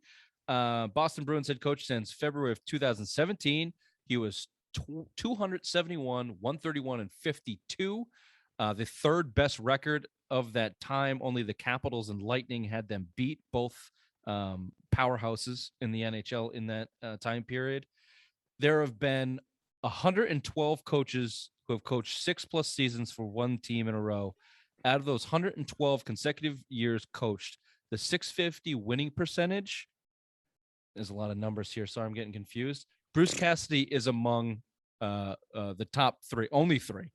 Boston Bruins head coach since February of 2017. He was 271, 131, and 52. The third best record of that time. Only the Capitals and Lightning had them beat, both powerhouses in the NHL in that time period. There have been 112 coaches who have coached 6+ seasons for one team in a row. Out of those 112 consecutive years coached, the .650 winning percentage, there's a lot of numbers here. Sorry, I'm getting confused. Bruce Cassidy is among the top three, only three.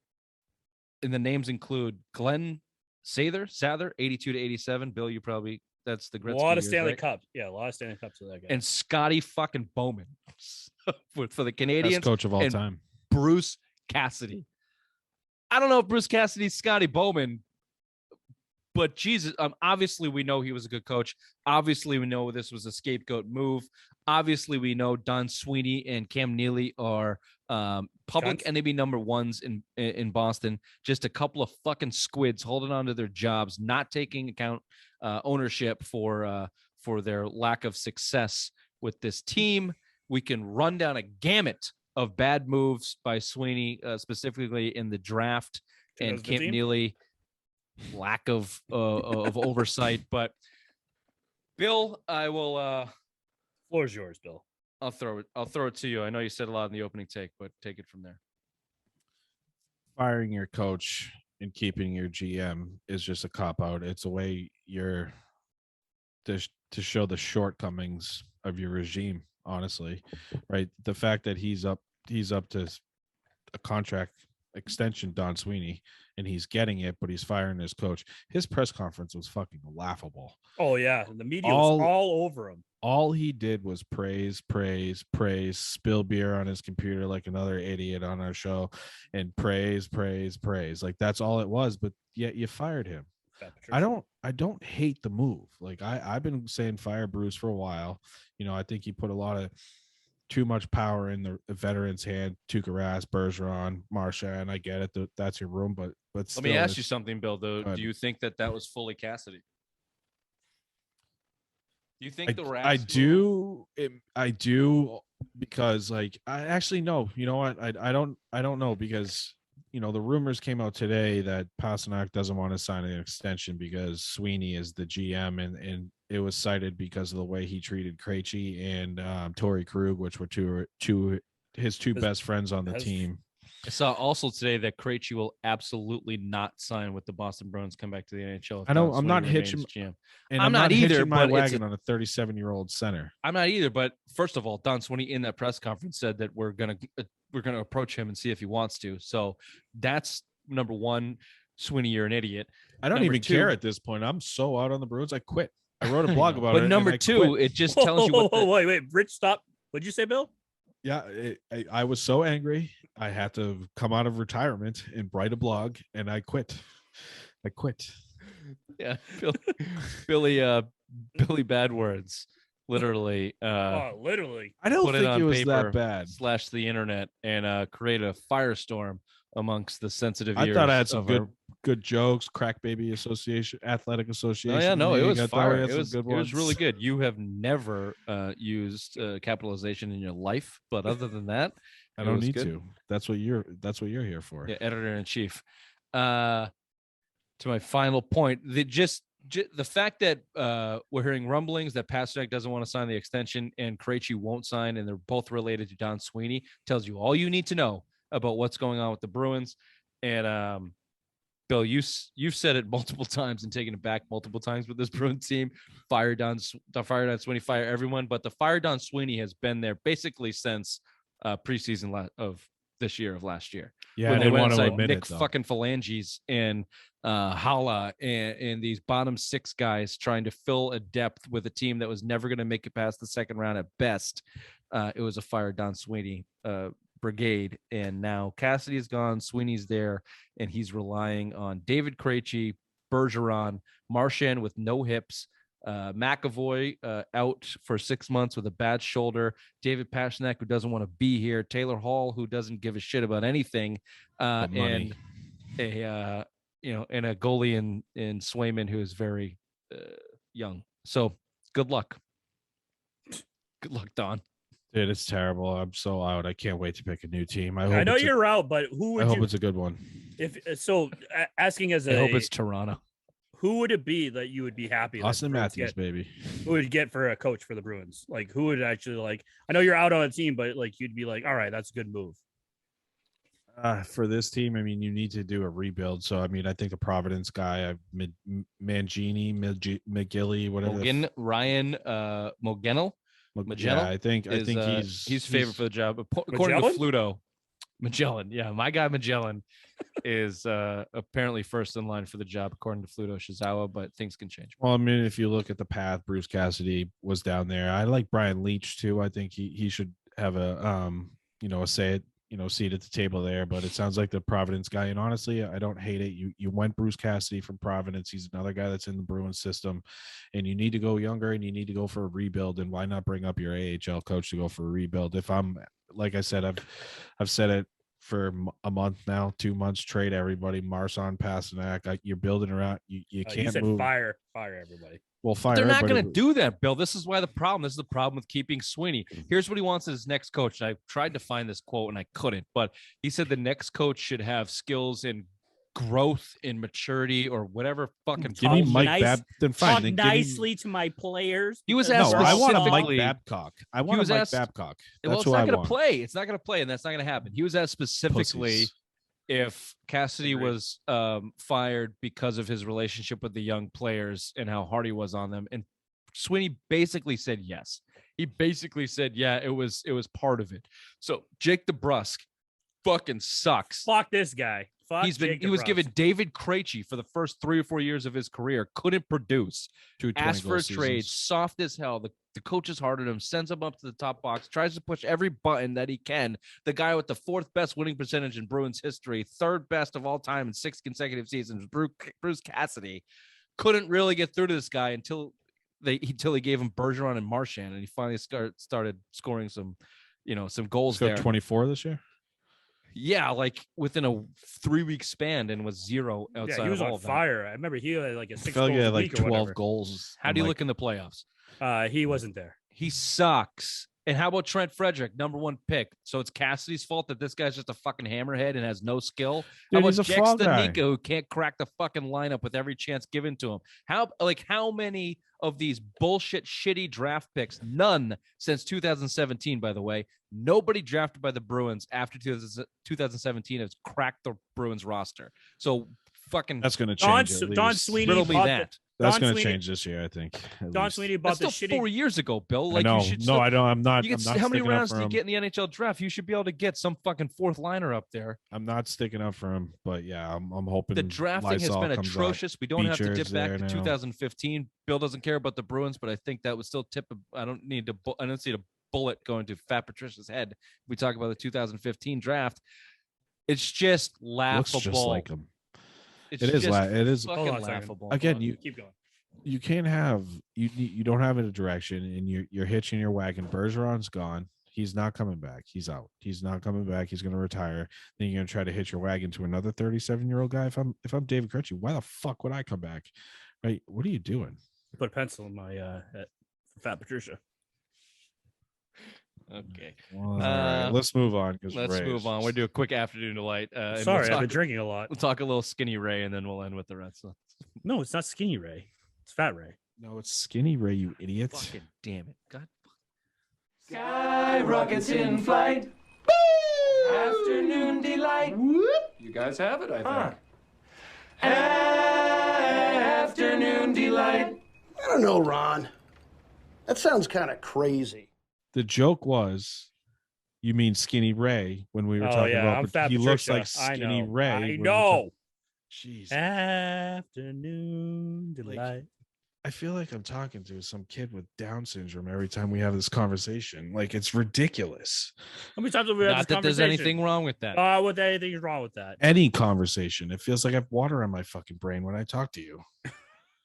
And the names include Glenn Sather, 82 to 87. Bill, you probably, that's the Gretzky A lot of years, Stanley right? Cups. Yeah, a lot of Stanley Cups with that guy. And Scotty fucking Bowman for the Canadians. Best coach of all and time. Bruce Cassidy. I don't know if Bruce Cassidy's Scotty Bowman, but Jesus, obviously we know he was a good coach. Obviously we know this was a scapegoat move. Obviously we know Don Sweeney and Cam Neely are public enemy number ones in Boston. Just a couple of fucking squids holding on to their jobs, not taking account ownership for their lack of success with this team. We can run down a gamut of bad moves by Sweeney, specifically in the draft, and Camp Neely, lack of oversight. But Bill, I will. Floor is yours, Bill. I'll throw it to you. I know you said a lot in the opening take, but take it from there. Firing your coach and keeping your GM is just a cop out. It's a way you're to show the shortcomings of your regime. Honestly, right? The fact that he's up to a contract extension, Don Sweeney, and he's getting it, but he's firing his coach. His press conference was fucking laughable. Oh yeah, the media was all over him. All he did was praise, spill beer on his computer like another idiot on our show, and praise. Like that's all it was. But yet you fired him. I don't hate the move. Like I've been saying fire Bruce for a while. I think he put a lot of too much power in the veterans' hand. Tuukka Rask, Bergeron, Marchand. I get it. That's your room, but let me ask you something, Bill. Though, do you think that was fully Cassidy? Do you think I do because I actually no. You know what? I don't know because the rumors came out today that Pastrnak doesn't want to sign an extension because Sweeney is the GM and it was cited because of the way he treated Krejci and Torrey Krug, which were his two best friends on the team. I saw also today that Krejci will absolutely not sign with the Boston Bruins. Come back to the NHL. I know I'm not hitching, and I'm not either. My wagon on a 37-year-old center. I'm not either. But first of all, Don Sweeney in that press conference said that we're gonna approach him and see if he wants to. So that's number one. Sweeney, you're an idiot. I don't even care at this point. I'm so out on the Bruins. I quit. I wrote a blog about it. But number two, it just tells you. Wait, Rich, stop. What'd you say, Bill? Yeah, I was so angry. I had to come out of retirement and write a blog, and I quit. Yeah, Billy bad words, literally. Literally. I don't think it was that bad. Slash the internet and create a firestorm amongst the sensitive ears. I thought I had some good jokes. Crack Baby Association, Athletic Association. Oh yeah, no, it was fire. It was really good. You have never used capitalization in your life, but other than that, I don't need to. That's what you're here for. Yeah, editor in chief. To my final point, the fact that we're hearing rumblings that Pastrnak doesn't want to sign the extension and Krejci won't sign, and they're both related to Don Sweeney, tells you all you need to know about what's going on with the Bruins. And Bill, you've said it multiple times and taken it back multiple times with this Bruins team. Fire Don Sweeney, fire everyone. But the fire Don Sweeney has been there basically since preseason of this year of last year. Yeah, when they want to admit Nick it, though. fucking Phalanges and Hala and these bottom six guys trying to fill a depth with a team that was never going to make it past the second round at best. It was a fire Don Sweeney brigade, and now Cassidy is gone, Sweeney's there, and he's relying on David Krejci, Bergeron, Marchand with no hips, McAvoy out for 6 months with a bad shoulder, David Pastrnak who doesn't want to be here, Taylor Hall who doesn't give a shit about anything, and a goalie in Swayman who is very young. So good luck, Don. Dude, it's terrible. I'm so out. I can't wait to pick a new team. I know you're out, but who would I hope it's a good one. Asking as I hope it's Toronto. Who would it be that you would be happy? Austin Matthews, baby. Who would get for a coach for the Bruins? Like, who would actually I know you're out on a team, but you'd be like, all right, that's a good move. For this team, I mean, you need to do a rebuild. So, I mean, I think the Providence guy, Mangini, McGilly, whatever. Ryan Mogenel. Yeah, I think he's favored for the job. According to Fluto, Magellan. Yeah, my guy Magellan is apparently first in line for the job, according to Fluto Shizawa, but things can change. Well, I mean, if you look at the path, Bruce Cassidy was down there. I like Brian Leach too. I think he should have a seat at the table there, but it sounds like the Providence guy. And honestly, I don't hate it. You went Bruce Cassidy from Providence. He's another guy that's in the Bruins system, and you need to go younger and you need to go for a rebuild. And why not bring up your AHL coach to go for a rebuild? If I'm, like I said, I've said it for a month now, 2 months, trade everybody, Marchand, Pastrnak. You're building around. You can't you said move. Fire everybody. Well, they're not going to do that, Bill. This is the problem with keeping Sweeney. Here's what he wants as his next coach. And I tried to find this quote and I couldn't, but he said the next coach should have skills in growth and maturity or whatever fucking. Give me Mike Babcock. Then fine. Talk nicely to my players. He was asked. No, I want a Mike Babcock. I want a Mike Babcock. That's it's not going to play. It's not going to play, and that's not going to happen. He was asked specifically. Pussies. If Cassidy was fired because of his relationship with the young players and how hard he was on them, and Sweeney basically said yes. He basically said, yeah, it was part of it. So Jake DeBrusk fucking sucks. Fuck this guy. Fuck He was given David Krejci for the first 3 or 4 years of his career. Couldn't produce. Asked for a trade. Soft as hell. The coach is hard on him. Sends him up to the top box. Tries to push every button that he can. The guy with the 4th best winning percentage in Bruins history, 3rd best of all time in 6 consecutive seasons, Bruce Cassidy, couldn't really get through to this guy until he gave him Bergeron and Marchand, and he finally started scoring some goals there. 24 this year. Yeah, like within a 3-week span, and was 0 outside. Yeah, he was of all on fire. I remember he had like a 6 goals. He had like 12 goals. How do you look in the playoffs? He wasn't there. He sucks. And how about Trent Frederick, #1 pick? So it's Cassidy's fault that this guy's just a fucking hammerhead and has no skill. Dude, how he's about a fall guy. Jack Stanico, who can't crack the fucking lineup with every chance given to him? How many of these bullshit, shitty draft picks? None since 2017, by the way. Nobody drafted by the Bruins after 2017 has cracked the Bruins roster. So fucking that's going to change. Don Sweeney riddle me that. That's going to change this year, I think. Don Sweeney bought That's still 4 years ago, Bill. Like, I know. I don't. I'm not. How many rounds do you get in the NHL draft? You should be able to get some fucking 4th liner up there. I'm not sticking up for him, but yeah, I'm hoping the drafting has been atrocious. We don't have to dip back to 2015. Bill doesn't care about the Bruins, but I think that would still tip. I don't see a bullet going to Fat Patricia's head. We talk about the 2015 draft. It's just laughable. Looks just like him. It is fucking laughable. Again, keep going. You can't have you don't have a direction, and you're hitching your wagon. Bergeron's gone. He's not coming back. He's out. He's not coming back. He's going to retire. Then you're going to try to hitch your wagon to another 37-year-old guy. If I'm David Krejci, why the fuck would I come back? Right? What are you doing? Put a pencil in my Fat Patricia. Okay. Well, right. Let's move on. Let's move on. We'll do a quick afternoon delight. Sorry, I've been drinking a lot. We'll talk a little Skinny Ray, and then we'll end with the Red Sox. No, it's not Skinny Ray. It's Fat Ray. No, it's Skinny Ray, you idiot. Fucking damn it. God. Sky rockets in flight. Woo! Afternoon delight. Whoop. You guys have it, I think. Afternoon delight. I don't know, Ron. That sounds kind of crazy. The joke was, you mean Skinny Ray when we were talking about. I'm Fat he Patricia. looks like Skinny Ray. I know. Jeez. Afternoon delight. I feel like I'm talking to some kid with Down syndrome every time we have this conversation. Like, it's ridiculous. How many times have we had this Not that there's anything wrong with that. With anything is wrong with that. Any conversation. It feels like I have water on my fucking brain when I talk to you.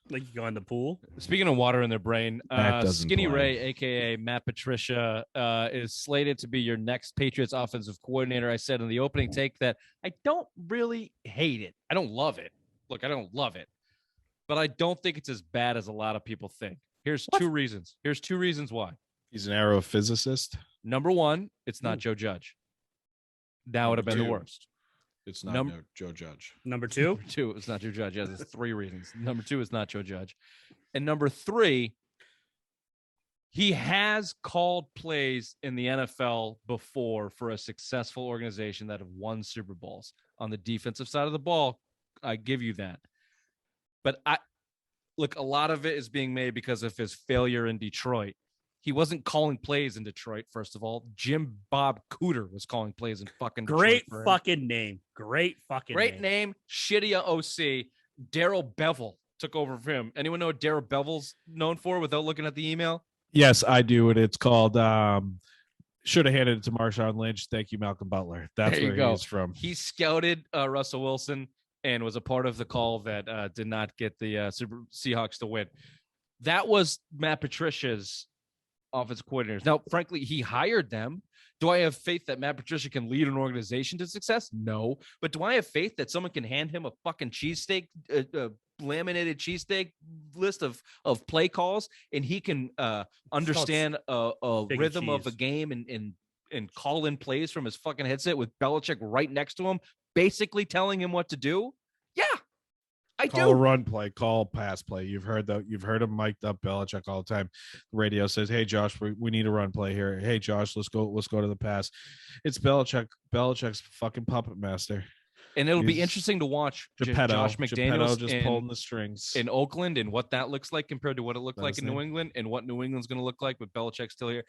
Like you go in the pool. Speaking of water in their brain, Skinny play. Ray, aka Matt Patricia, is slated to be your next Patriots offensive coordinator. I said in the opening take that I don't really hate it. I don't love it. Look, I don't love it, but I don't think it's as bad as a lot of people think. Here's two reasons. Here's 2 reasons why. He's an aerophysicist. Number 1, it's not Joe Judge. That would have been the worst. It's not Joe Judge. Number 2? 2, it's not Joe Judge. Yeah, there's 3 reasons. Number 2 is not Joe Judge. And number 3, he has called plays in the NFL before for a successful organization that have won Super Bowls. On the defensive side of the ball, I give you that. But a lot of it is being made because of his failure in Detroit. He wasn't calling plays in Detroit, first of all. Jim Bob Cooter was calling plays in fucking Great Detroit. fucking name. Great name. Shitty OC. Daryl Bevel took over for him. Anyone know what Daryl Bevel's known for without looking at the email? Yes, I do. And it's called should have handed it to Marshawn Lynch. Thank you, Malcolm Butler. That's where he's from. He scouted Russell Wilson and was a part of the call that did not get the Super Seahawks to win. That was Matt Patricia's offensive coordinators. Now, frankly, he hired them. Do I have faith that Matt Patricia can lead an organization to success? No. But do I have faith that someone can hand him a fucking cheesesteak, laminated cheesesteak list of play calls, and he can understand a rhythm of a game and call in plays from his fucking headset with Belichick right next to him, basically telling him what to do? Yeah. I call a run play, call pass play. You've heard him mic'd up Belichick all the time. The radio says, "Hey Josh, we need a run play here. Hey Josh, let's go to the pass." It's Belichick's fucking puppet master. And it'll be interesting to watch Josh McDaniels just pulling the strings in Oakland and what that looks like compared to what it looked like in New England and what New England's going to look like with Belichick still here.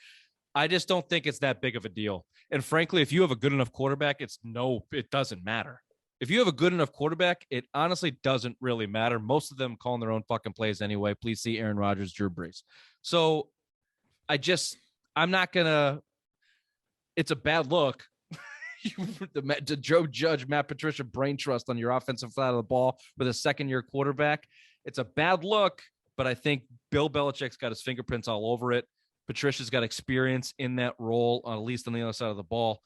I just don't think it's that big of a deal. And frankly, if you have a good enough quarterback, it doesn't matter. If you have a good enough quarterback, it honestly doesn't really matter. Most of them calling their own fucking plays anyway. Please see Aaron Rodgers, Drew Brees. So I'm not going to, it's a bad look. The Joe Judge, Matt Patricia brain trust on your offensive side of the ball with a second-year quarterback. It's a bad look, but I think Bill Belichick's got his fingerprints all over it. Patricia's got experience in that role, at least on the other side of the ball.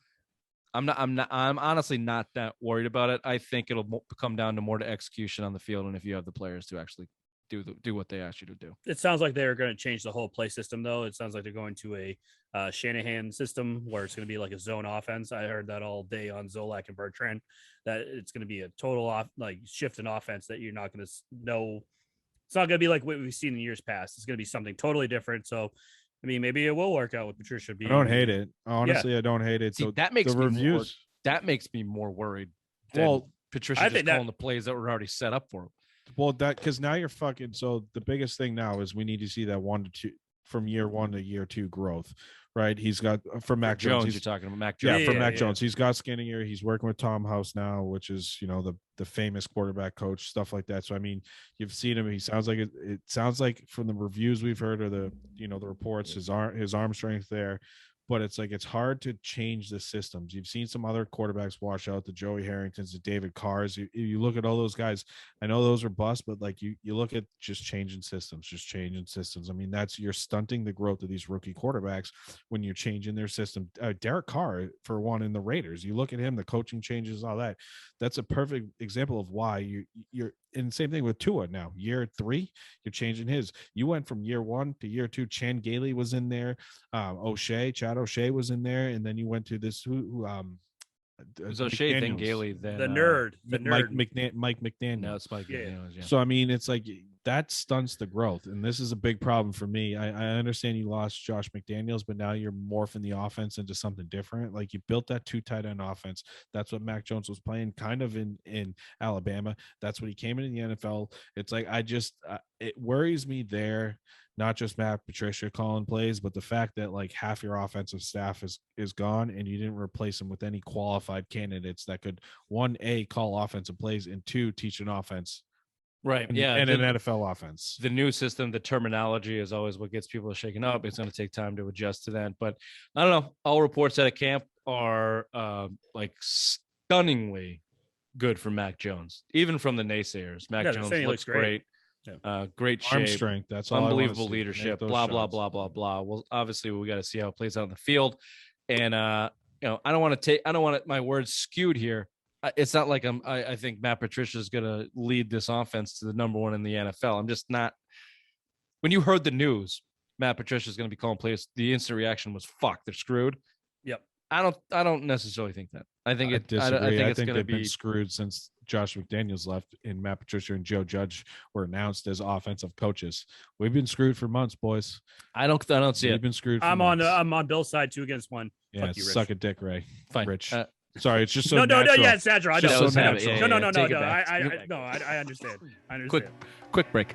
I'm honestly not that worried about it. I think it'll come down to more to execution on the field, and if you have the players to actually do what they asked you to do. It sounds like they're going to change the whole play system, though. It sounds like they're going to a Shanahan system where it's going to be like a zone offense. I heard that all day on Zolak and Bertrand, that it's going to be a total shift in offense that you're not going to know. It's not going to be like what we've seen in years past. It's going to be something totally different. So, I mean, maybe it will work out with Patricia. I don't hate it. Honestly, I don't hate it. See, so that makes me reviews. That makes me more worried. Well, Patricia just calling the plays that were already set up for him. Well, because now you're fucking. So the biggest thing now is we need to see that 1 to 2 from year 1 to year 2 growth, right? He's got from Mac Jones. You're talking about Mac Jones. Yeah, from Mac Jones. He's got skin in here. He's working with Tom House now, which is the famous quarterback coach, stuff like that. So I mean, you've seen him. He sounds like it sounds like from the reviews we've heard or the the reports, his arm strength there. But it's like it's hard to change the systems. You've seen some other quarterbacks wash out, the Joey Harringtons, the David Carrs. You look at all those guys. I know those are bust, but like you look at just changing systems. I mean, you're stunting the growth of these rookie quarterbacks when you're changing their system. Derek Carr, for one, in the Raiders. You look at him, the coaching changes, all that. That's a perfect example of why you're. And same thing with Tua now. Year 3, you're changing his. You went from year 1 to year 2. Chan Gailey was in there. Chad O'Shea was in there. And then you went to this it was O'Shea, then Gailey, then the nerd. Mike McDaniel. No, it's Mike McDaniel. Yeah. So I mean, it's like that stunts the growth, and this is a big problem for me. I understand you lost Josh McDaniels, but now you're morphing the offense into something different. Like you built that 2 tight end offense. That's what Mac Jones was playing kind of in Alabama. That's what he came in the NFL. It's like it worries me there. Not just Matt Patricia calling plays, but the fact that like half your offensive staff is gone and you didn't replace them with any qualified candidates that could 1A call offensive plays and 2 teach an offense. Right. And an NFL offense. The new system, the terminology is always what gets people shaken up. It's going to take time to adjust to that. But I don't know. All reports out of camp are like stunningly good for Mac Jones, even from the naysayers. Mac Jones looks great. Great shape, arm strength. That's all. Unbelievable leadership. Blah blah blah blah blah. Well, obviously we got to see how it plays out in the field, and I don't want my words skewed here. It's not like I think Matt Patricia is going to lead this offense to the number 1 in the NFL. I'm just not. When you heard the news, Matt Patricia is going to be calling plays, the instant reaction was "fuck, they're screwed." Yep. I don't necessarily think that. I think I disagree. I think going to been screwed since Josh McDaniels left and Matt Patricia and Joe Judge were announced as offensive coaches. We've been screwed for months, boys. I don't see it. We've been screwed. I'm on Bill's side 2 against 1. Yeah, Fuck you, Rich. suck a dick, Ray. Fine. Rich. Sorry, it's just so no, natural. yeah, it's natural. I know. Just so natural. Yeah, no. I understand. Quick break.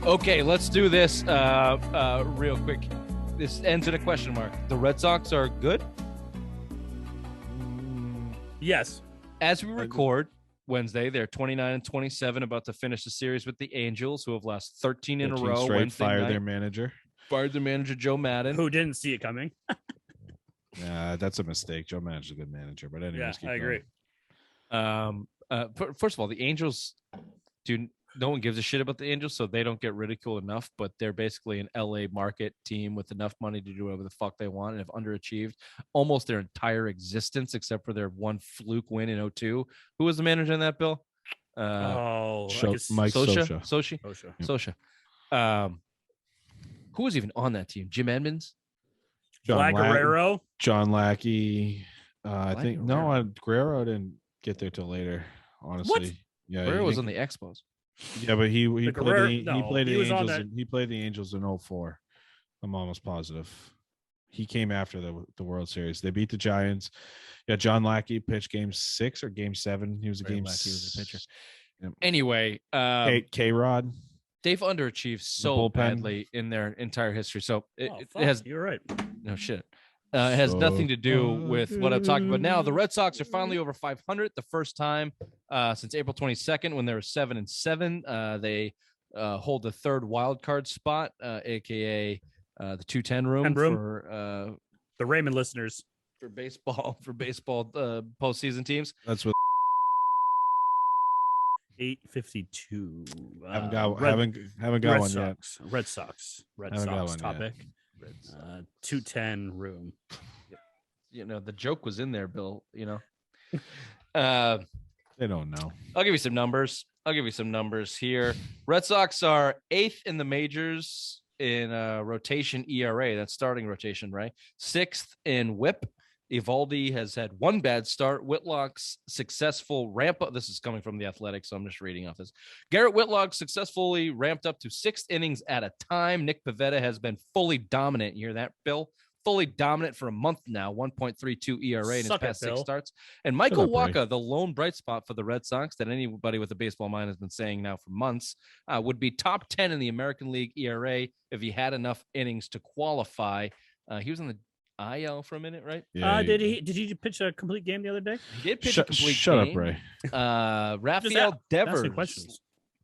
Okay, let's do this real quick. This ends in a question mark. The Red Sox are good? Yes. As we record Wednesday, they're 29-27, about to finish the series with the Angels, who have lost 13 in a row. Fired their manager. Fired their manager, Joe Madden. Who didn't see it coming. That's a mistake. Joe Madden's a good manager, but anyways, I agree. First of all, the Angels no one gives a shit about the Angels, so they don't get ridiculed enough, but they're basically an LA market team with enough money to do whatever the fuck they want and have underachieved almost their entire existence, except for their one fluke win in 2002. Who was the manager in that, Bill? Mike Scioscia. Who was even on that team? Jim Edmonds? Guerrero? John Lackey. I think Guerrero didn't get there till later, honestly. What? Yeah, Guerrero was on the Expos. Yeah, but he played the Angels. He He played the Angels in 2004. I'm almost positive. he came after the World Series. They beat the Giants. Yeah, John Lackey pitched game 6 or game 7. He was a game. Lackey was a pitcher. Yep. Anyway, K-Rod. they've underachieved so badly in their entire history. So it has. You're right. No shit. It has nothing to do with what I'm talking about now. The Red Sox are finally over 500, the first time since April 22nd when they were 7-7. They hold the third wild card spot, aka the 210 room for the Raymond listeners for baseball postseason teams. That's what 852. haven't got one yet. Red Sox topic. 210 room. You know, the joke was in there, Bill. You know, they don't know. I'll give you some numbers. Here. Red Sox are 8th in the majors in rotation ERA. That's starting rotation, right? 6th in WHIP. Evaldi has had one bad start. Whitlock's successful ramp up. This is coming from the Athletic, so I'm just reading off this. Garrett Whitlock successfully ramped up to 6 innings at a time. Nick Pivetta has been fully dominant. You hear that, Bill? Fully dominant for a month now. 1.32 ERA in his past 6 starts. And Michael Wacha, the lone bright spot for the Red Sox that anybody with a baseball mind has been saying now for months, would be top 10 in the American League ERA if he had enough innings to qualify. He was in the IL for a minute, right? Yeah, did he pitch a complete game the other day? He did pitch a complete game. Shut up, Ray. Rafael Devers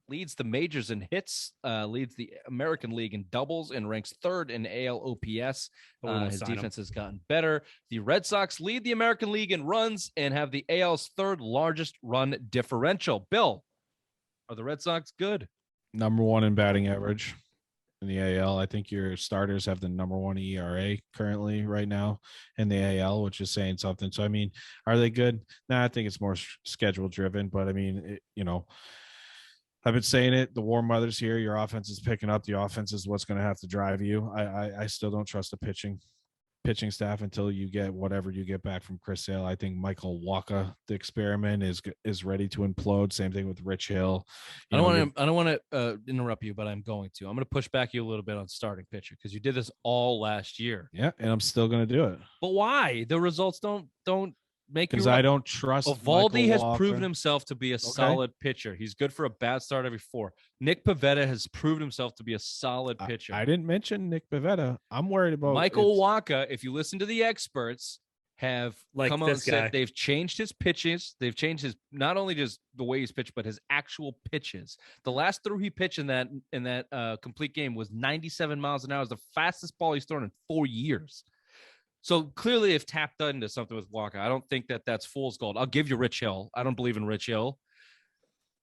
leads the majors in hits, leads the American League in doubles, and ranks 3rd in AL OPS. His defense has gotten better. The Red Sox lead the American League in runs and have the AL's 3rd largest run differential. Bill, are the Red Sox good? Number 1 in batting average in the AL. I think your starters have the number 1 ERA currently right now in the AL, which is saying something. So, I mean, are they good? Nah, I think it's more schedule driven, but I mean, I've been saying it. The warm weather's here. Your offense is picking up. The offense is what's going to have to drive you. I still don't trust the pitching staff until you get whatever you get back from Chris Sale. I think Michael Wacha, the experiment, is ready to implode. Same thing with Rich Hill. I don't want to interrupt you, but I'm going to. I'm going to push back you a little bit on starting pitcher because you did this all last year. Yeah, and I'm still going to do it. But why? The results don't make you. Because I don't trust. Evaldi has proven himself to be a solid pitcher. He's good for a bad start every 4. Nick Pivetta has proven himself to be a solid pitcher. I didn't mention Nick Pivetta. I'm worried about Michael Wacha. If you listen to the experts, have come out and said they've changed his pitches. They've changed his not only just the way he's pitched, but his actual pitches. The last throw he pitched in that complete game was 97 miles an hour. It's the fastest ball he's thrown in 4 years. So clearly they've tapped into something with Wacha. I don't think that's fool's gold. I'll give you Rich Hill. I don't believe in Rich Hill.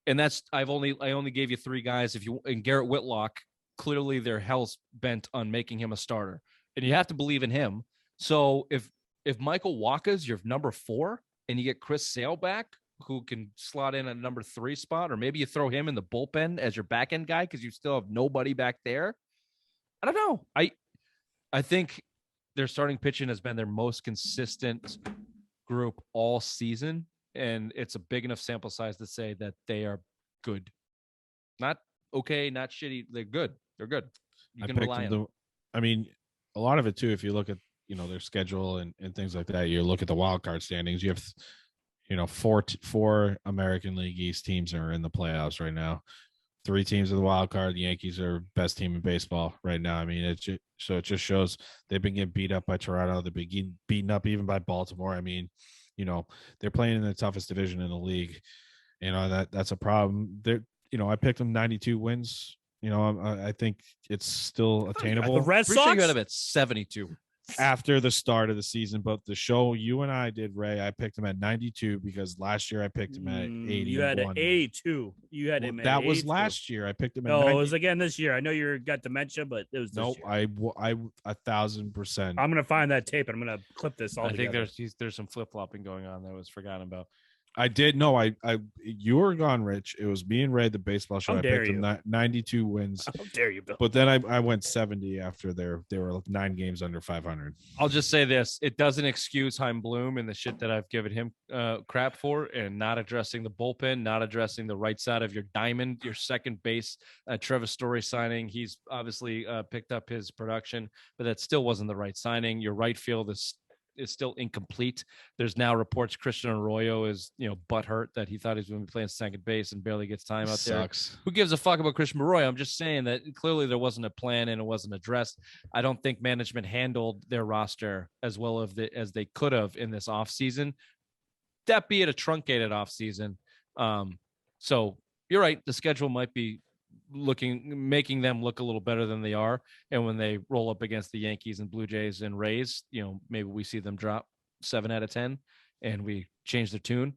And I only gave you 3 guys. And Garrett Whitlock, clearly they're hell's bent on making him a starter. And you have to believe in him. So if Michael Wacha's your number 4 and you get Chris Sale back, who can slot in a number 3 spot, or maybe you throw him in the bullpen as your back end guy because you still have nobody back there. I don't know. I think their starting pitching has been their most consistent group all season, and it's a big enough sample size to say that they are good. Not okay, not shitty. They're good. They're good. You can rely on them. I mean, a lot of it too, if you look at, their schedule and things like that, you look at the wild card standings, you have, 4 American League East teams are in the playoffs right now. 3 teams in the wild card. The Yankees are best team in baseball right now. I mean, it just shows they've been getting beat up by Toronto. They've been beaten up even by Baltimore. I mean, they're playing in the toughest division in the league. That's a problem. I picked them 92 wins. I think it's still attainable. The Red Sox got them at 72 after the start of the season, but the show you and I did, Ray, I picked him at 92 because last year I picked him at 80. You had an 82. You had him. That was last year. I picked him. No, it was again this year. I know you got dementia, but it was. No, I 1,000%. I'm gonna find that tape and I'm gonna clip this all. I think there's some flip flopping going on that I was forgotten about. I did. No, you were gone, Rich. It was me and Ray, the baseball show. How I dare picked them 92 wins. How dare you, Bill? But then I went 70 after they were 9 games under 500. I'll just say this: it doesn't excuse Heim Bloom and the shit that I've given him crap for, and not addressing the bullpen, not addressing the right side of your diamond, your second base. Trevor Story signing, he's obviously picked up his production, but that still wasn't the right signing. Your right field is still incomplete. There's now reports Christian Arroyo is, butthurt that he thought he was going to be playing second base and barely gets time out there. Who gives a fuck about Christian Arroyo? I'm just saying that clearly there wasn't a plan and it wasn't addressed. I don't think management handled their roster as well as they could have in this offseason. That be it a truncated offseason. So you're right. The schedule might be making them look a little better than they are, and when they roll up against the Yankees and Blue Jays and Rays, maybe we see them drop 7 out of 10 and we change their tune.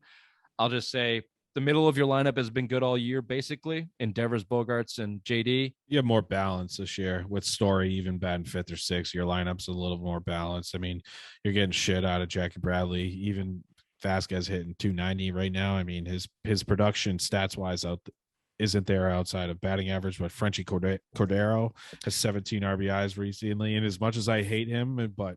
I'll just say the middle of your lineup has been good all year, basically. Endeavors, Bogarts, and JD. You have more balance this year with Story even batting 5th or 6th. Your lineup's a little more balanced. I mean, you're getting shit out of Jackie Bradley. Even Vasquez hitting 290 right now. I mean, his production stats wise isn't there outside of batting average, but Frenchie Cordero has 17 RBIs recently. And as much as I hate him, but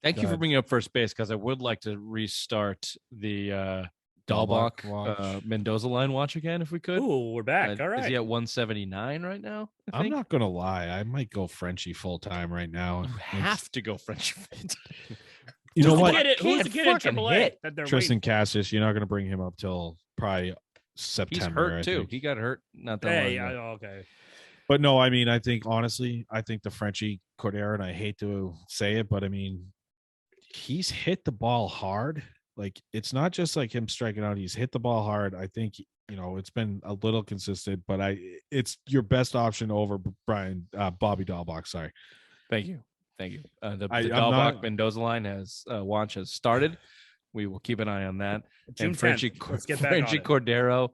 thank you for bringing up first base, because I would like to restart the Dahlbach Mendoza line watch again if we could. Ooh, we're back. All right. Is he at 179 right now? I'm not gonna lie, I might go Frenchie full time right now. You have to go Frenchie full time. You know what? Who's the kid in AAA that they're Tristan waiting for? Cassidy. You're not gonna bring him up till probably September. He's hurt I too. think. He got hurt not that long ago. Okay. But no, I mean, I think honestly, the Frenchie Cordero, and I hate to say it, but I mean, he's hit the ball hard. Like, it's not just like him striking out. He's hit the ball hard. I think, it's been a little consistent, but it's your best option over Bobby Dahlbach. Sorry. Thank you. The Dahlbach Mendoza line launch has started. We will keep an eye on that. June and Frenchie 10th. Let's get back on it. Cordero.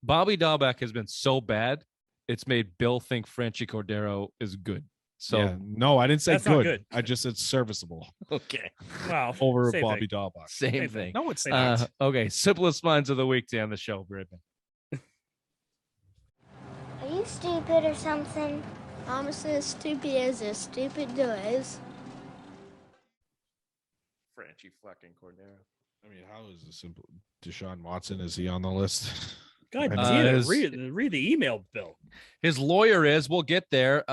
Bobby Dahlbach has been so bad, it's made Bill think Frenchie Cordero is good. So yeah, no, I didn't say good. I just said serviceable. Okay. Wow. Over Same Bobby thing. Dahlbach. Same thing. No, it's not. Okay. Simplest minds of the week to end the show, Brittany. Are you stupid or something? I'm as stupid as stupid does. Frenchie fucking Cordero. I mean, how is this simple? Deshaun Watson, is he on the list? God damn it. Read the email, Bill. His lawyer is. We'll get there.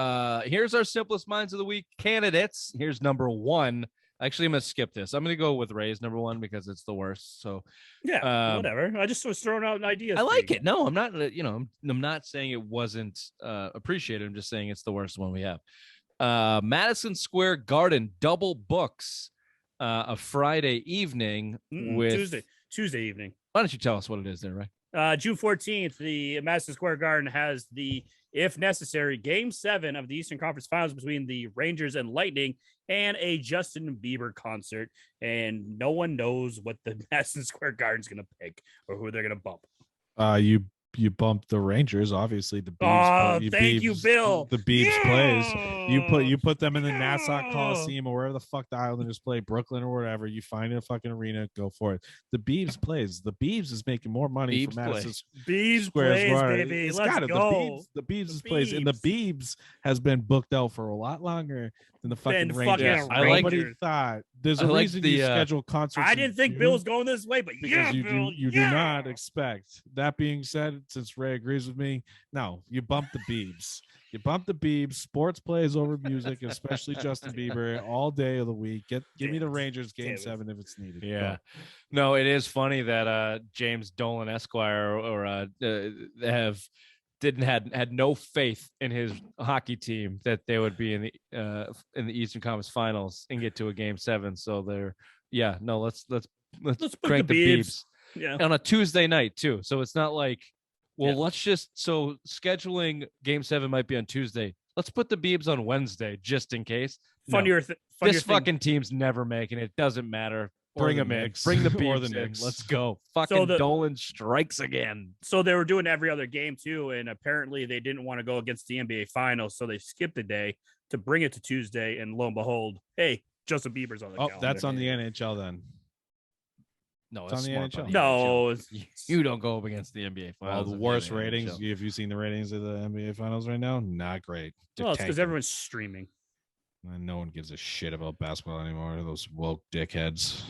Here's our simplest minds of the week candidates. Here's number 1. Actually, I'm going to skip this. I'm going to go with Ray's number 1 because it's the worst. So yeah, whatever. I just was throwing out an idea. I like it. No, I'm not. I'm not saying it wasn't appreciated. I'm just saying it's the worst one we have. Madison Square Garden double books a Friday evening with Tuesday evening. Why don't you tell us what it is there, Ray? June 14th, the Madison Square Garden has the, if necessary, Game 7 of the Eastern Conference Finals between the Rangers and Lightning and a Justin Bieber concert. And no one knows what the Madison Square Garden's going to pick or who they're going to bump. You bumped the Rangers, obviously. The Biebs, thank you, Bill. The Biebs plays. You put them in the Nassau Coliseum or wherever the fuck the Islanders play, Brooklyn or whatever. You find a fucking arena, go for it. The Biebs plays. The Biebs is making more money for Madison Square plays, Garden. baby. Let's go. The Biebs plays, and the Biebs has been booked out for a lot longer than the fucking Rangers. Nobody thought there's a reason you schedule concerts. I didn't think Bill was going this way, but because you do not expect. That being said, since Ray agrees with me, no, you bump the Biebs. You bump the Biebs. Sports plays over music, especially Justin Bieber, all day of the week. Give me the Rangers Game 7 if it's needed. Yeah. No, it is funny that James Dolan Esquire had no faith in his hockey team that they would be in the Eastern Conference Finals and get to a Game 7. So let's crank the Biebs. Yeah. On a Tuesday night too. So it's not like, let's just, so scheduling Game 7 might be on Tuesday. Let's put the Biebs on Wednesday just in case. This fucking team's never making it. Doesn't matter. Bring them in. Bring the Biebs in. Let's go. Fucking Dolan strikes again. So they were doing every other game too, and apparently they didn't want to go against the NBA Finals, so they skipped a day to bring it to Tuesday. And lo and behold, hey, Justin Bieber's on the calendar. That's on the NHL then. No, It's it's on the smart NHL. by No, NHL. You don't go up against the NBA Well, finals. the if you're worst the ratings. NHL. Have you seen the ratings of the NBA finals right now? Not great. They're well, it's because tanking. everyone's streaming. And no one gives a shit about basketball anymore. Those woke dickheads.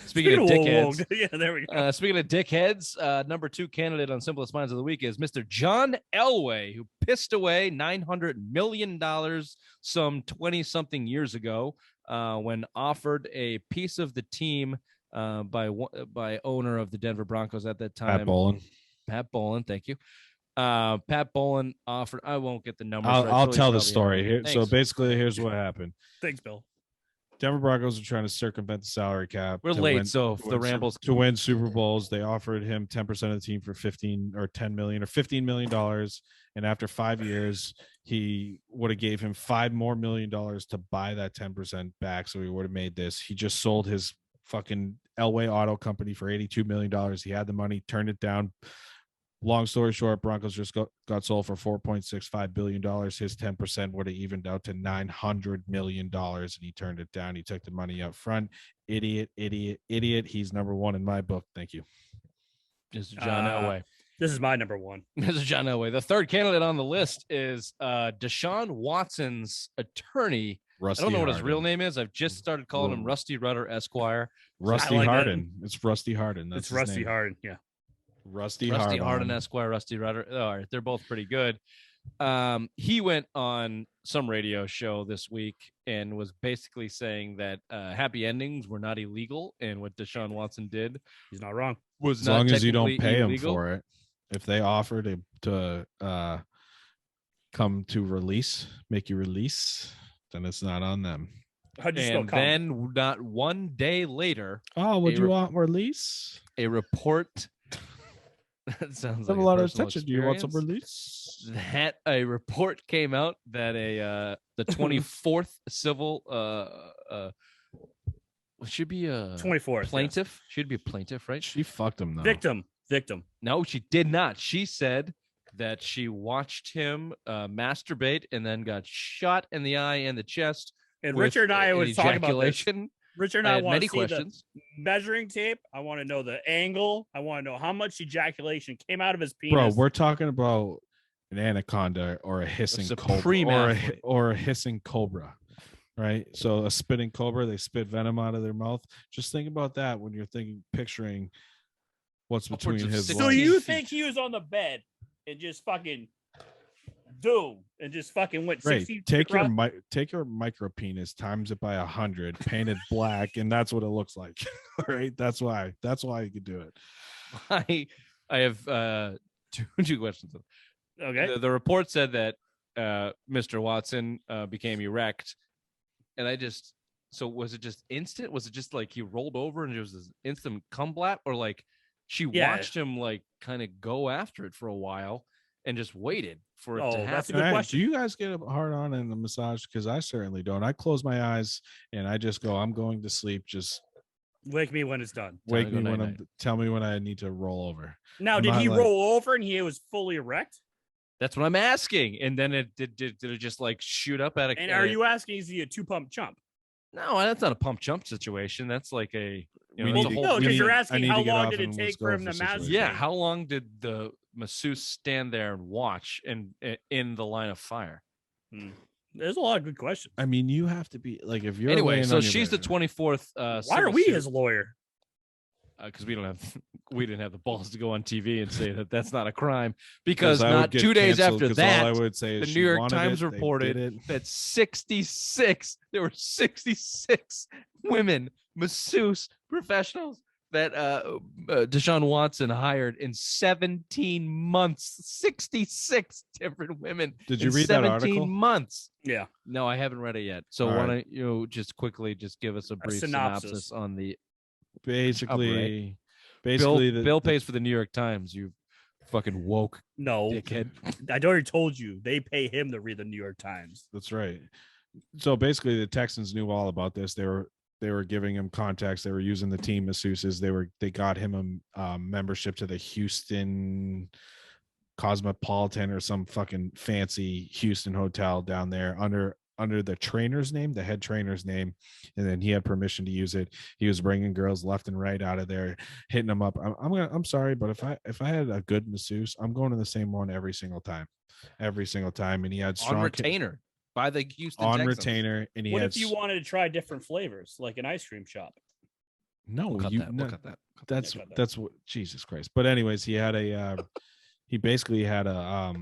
Speaking of dickheads, woke. Yeah, there we go. speaking of dickheads, number 2 candidate on Simplest Minds of the Week is Mr. John Elway, who pissed away $900 million some 20-something years ago when offered a piece of the team by owner of the Denver Broncos at that time. Pat Bowlen, thank you. Pat Bowlen offered. I won't get the numbers. I'll Philly's tell the probably story here. So Thanks. basically, here's what happened. Thanks, Bill. Denver Broncos are trying to circumvent the salary cap. We're late, so if the rambles to win Super Bowls, they offered him 10% of the team for 15 or 10 million or $15 million. And after 5 years, he would have gave him $5 more million to buy that 10% back. So he would have made this. He just sold his fucking Elway Auto Company for $82 million. He had the money, turned it down. Long story short, Broncos just got sold for $4.65 billion. His 10% would have evened out to $900 million, and he turned it down. He took the money up front. Idiot. He's number 1 in my book. Thank you. Mr. John Elway. This is my number 1. Mr. John Elway. The third candidate on the list is Deshaun Watson's attorney. Rusty I don't know what his Harden. real name is. I've just started calling him Rusty Rudder Esquire. Rusty like that. Harden. It's Rusty Harden. That's It's his Rusty name. Harden. Yeah. Rusty Harden Harden. Esquire, Rusty Rudder. All right, they're both pretty good. He went on some radio show this week and was basically saying that happy endings were not illegal, and what Deshaun Watson did He's not wrong. was As not long as you don't technically pay illegal. him for it. If they offer to come to release, make you release, then it's not on them. How'd you spell And come? then not one day later, Oh, would A you re- want release? a report that sounds Have like a lot of personal attention. Do you want some experience. release? That a report came out that the 24th civil should be a 24th. plaintiff. Should be a plaintiff, right? She fucked him though. Victim. No, she did not. She said that she watched him masturbate and then got shot in the eye and the chest. And with Richard and I an was talking about this. ejaculation. Richard and I I had want many to see questions. the measuring tape. I want to know the angle. I want to know how much ejaculation came out of his penis. Bro, we're talking about an anaconda or a hissing supreme cobra athlete. or a hissing cobra, right? So a spitting cobra, they spit venom out of their mouth. Just think about that when you're picturing what's between Upwards of his 16 So legs. you feet. think he was on the bed and just fucking went Right. 60 Take your across? take your micro penis, times it by 100, paint it black, and that's what it looks like. All right. That's why you could do it. I have two questions. Okay. The report said that Mr. Watson became erect, and so was it just instant? Was it just like he rolled over and it was this instant cum blat, or like she Yeah. watched him like kind of go after it for a while and just waited for it Oh, to that's a happen? good Hey, question. do you guys get a hard on in the massage? Because I certainly don't. I close my eyes and I just go, I'm going to sleep. Just Wake me when it's done. wake to go me when night-night. tell me when I need to roll over. Now, I'm did not he like- roll over and he was fully erect? That's what I'm asking. And then it did it just like shoot up at a? And at are a- you asking, is he a 2-pump chump? No, that's not a pump chump situation. That's like a. You We know, need that's a to- whole No, because need- you're I asking need how to get long off did it and take let's for go him to for masturbate? situation. Yeah, how long did the masseuse stand there and watch in the line of fire? There's a lot of good questions. I mean, you have to be like if you're Anyway, laying so on your she's the bed- 24th. Why are we his lawyer? Because we didn't have the balls to go on TV and say that that's not a crime. Because I would not get 2 days canceled, after 'cause all I that, would say is the she New York wanted Times it, they reported did it. that there were 66 women masseuse professionals that Deshaun Watson hired in 17 months. 66 different women. Did you in read that 17 article? months. Yeah. No, I haven't read it yet. So All why right. don't you just quickly just give us a brief synopsis on the Basically, Bill pays for the New York Times. You fucking woke No. dickhead. I already told you they pay him to read the New York Times. That's right. So basically, the Texans knew all about this. They were giving him contacts. They were using the team masseuses. They got him a membership to the Houston Cosmopolitan or some fucking fancy Houston hotel down there under under the trainer's name, the head trainer's name, and then he had permission to use it. He was bringing girls left and right out of there, hitting them up. I'm sorry, but if I had a good masseuse, I'm going to the same one every single time. And he had strong On retainer by the Houston on Texans. retainer, and he What had if you wanted to try different flavors, like an ice cream shop? no, We'll cut you that. We'll cut that. that's what Jesus Christ. But anyways, he had he basically had a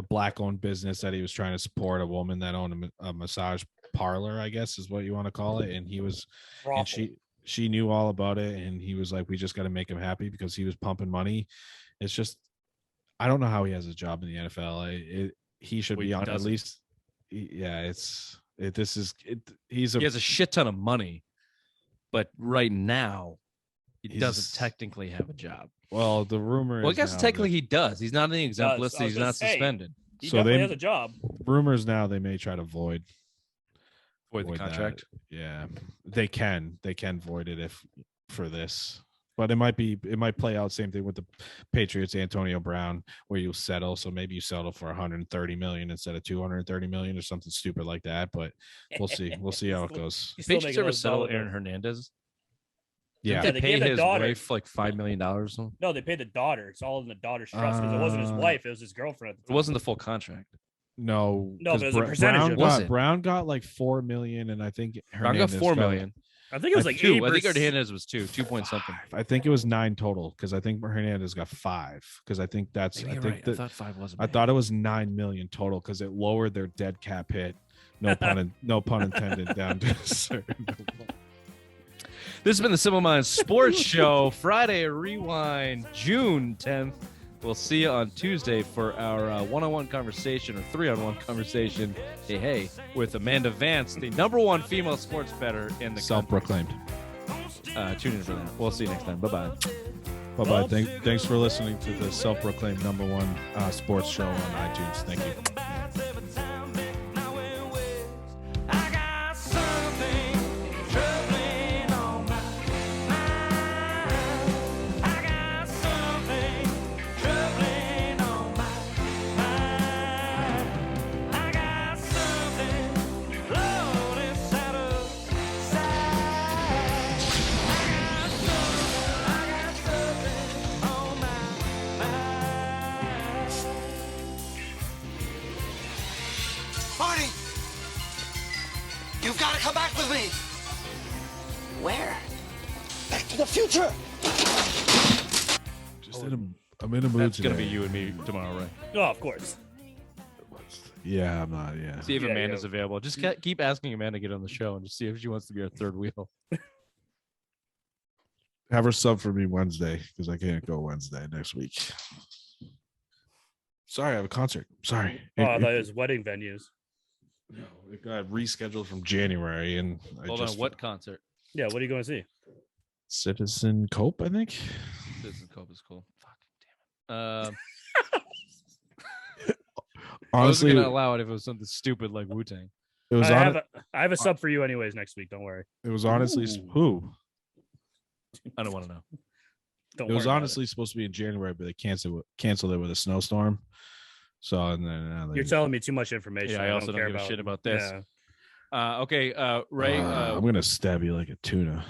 black owned business that he was trying to support, a woman that owned a massage parlor, I guess is what you want to call it. And he was, and she knew all about it. And he was like, we just got to make him happy because he was pumping money. It's just, I don't know how he has a job in the NFL. He should be on at least. Yeah, he has a shit ton of money, but right now he doesn't technically have a job. Well, the rumor. Well, I guess technically he does. He's not on the exempt list. He's not suspended. He definitely has a job. Rumors now they may try to void the contract. That. Yeah, they can void it for this, but it might play out same thing with the Patriots, Antonio Brown, where you settle. So maybe you settle for 130 million instead of 230 million or something stupid like that. But we'll see. We'll see how it goes. Patriots ever settle Aaron Hernandez? Yeah, they pay his wife like $5 million. No, they paid the daughter. It's all in the daughter's trust because it wasn't his wife; it was his girlfriend. It wasn't the full contract. No, but it was a percentage. Brown got like 4 million, and I think Hernandez got 4 million. I think it was like 2. I think Hernandez was 2 point something. I think it was 9 total because I think Hernandez got 5 because I think that's. Maybe I think I thought 5 wasn't. I thought it was 9 million total because it lowered their dead cap hit. No pun intended. Down to a certain level. This has been the Simple Minds Sports Show, Friday Rewind, June 10th. We'll see you on Tuesday for our one-on-one conversation or 3-on-1 conversation. Hey, with Amanda Vance, the #1 female sports bettor in the self-proclaimed. Tune in for that. We'll see you next time. Bye-bye. Bye-bye. Thanks for listening to the self-proclaimed #1 sports show on iTunes. Thank you. You've got to come back with me. Where? Back to the future. I'm in a mood. That's gonna be you and me tomorrow, right? Oh, of course. Yeah, I'm not. Yeah. See if Amanda's available. Just keep asking Amanda to get on the show and just see if she wants to be our third wheel. Have her sub for me Wednesday because I can't go Wednesday next week. Sorry, I have a concert. Sorry. Oh, I thought it was wedding venues. No, it got rescheduled from January, and Hold on, what concert? Yeah, what are you going to see? Citizen Cope, I think. Citizen Cope is cool. Fuck, damn it. Honestly, I was gonna allow it if it was something stupid like Wu-Tang. It was. I have a sub for you anyways next week. Don't worry. It was honestly who? I don't want to know. It was honestly supposed to be in January, but they canceled it with a snowstorm. So and then you're telling me too much information. Yeah, I also don't give a shit about this. Yeah. Okay, Ray. I'm gonna stab you like a tuna.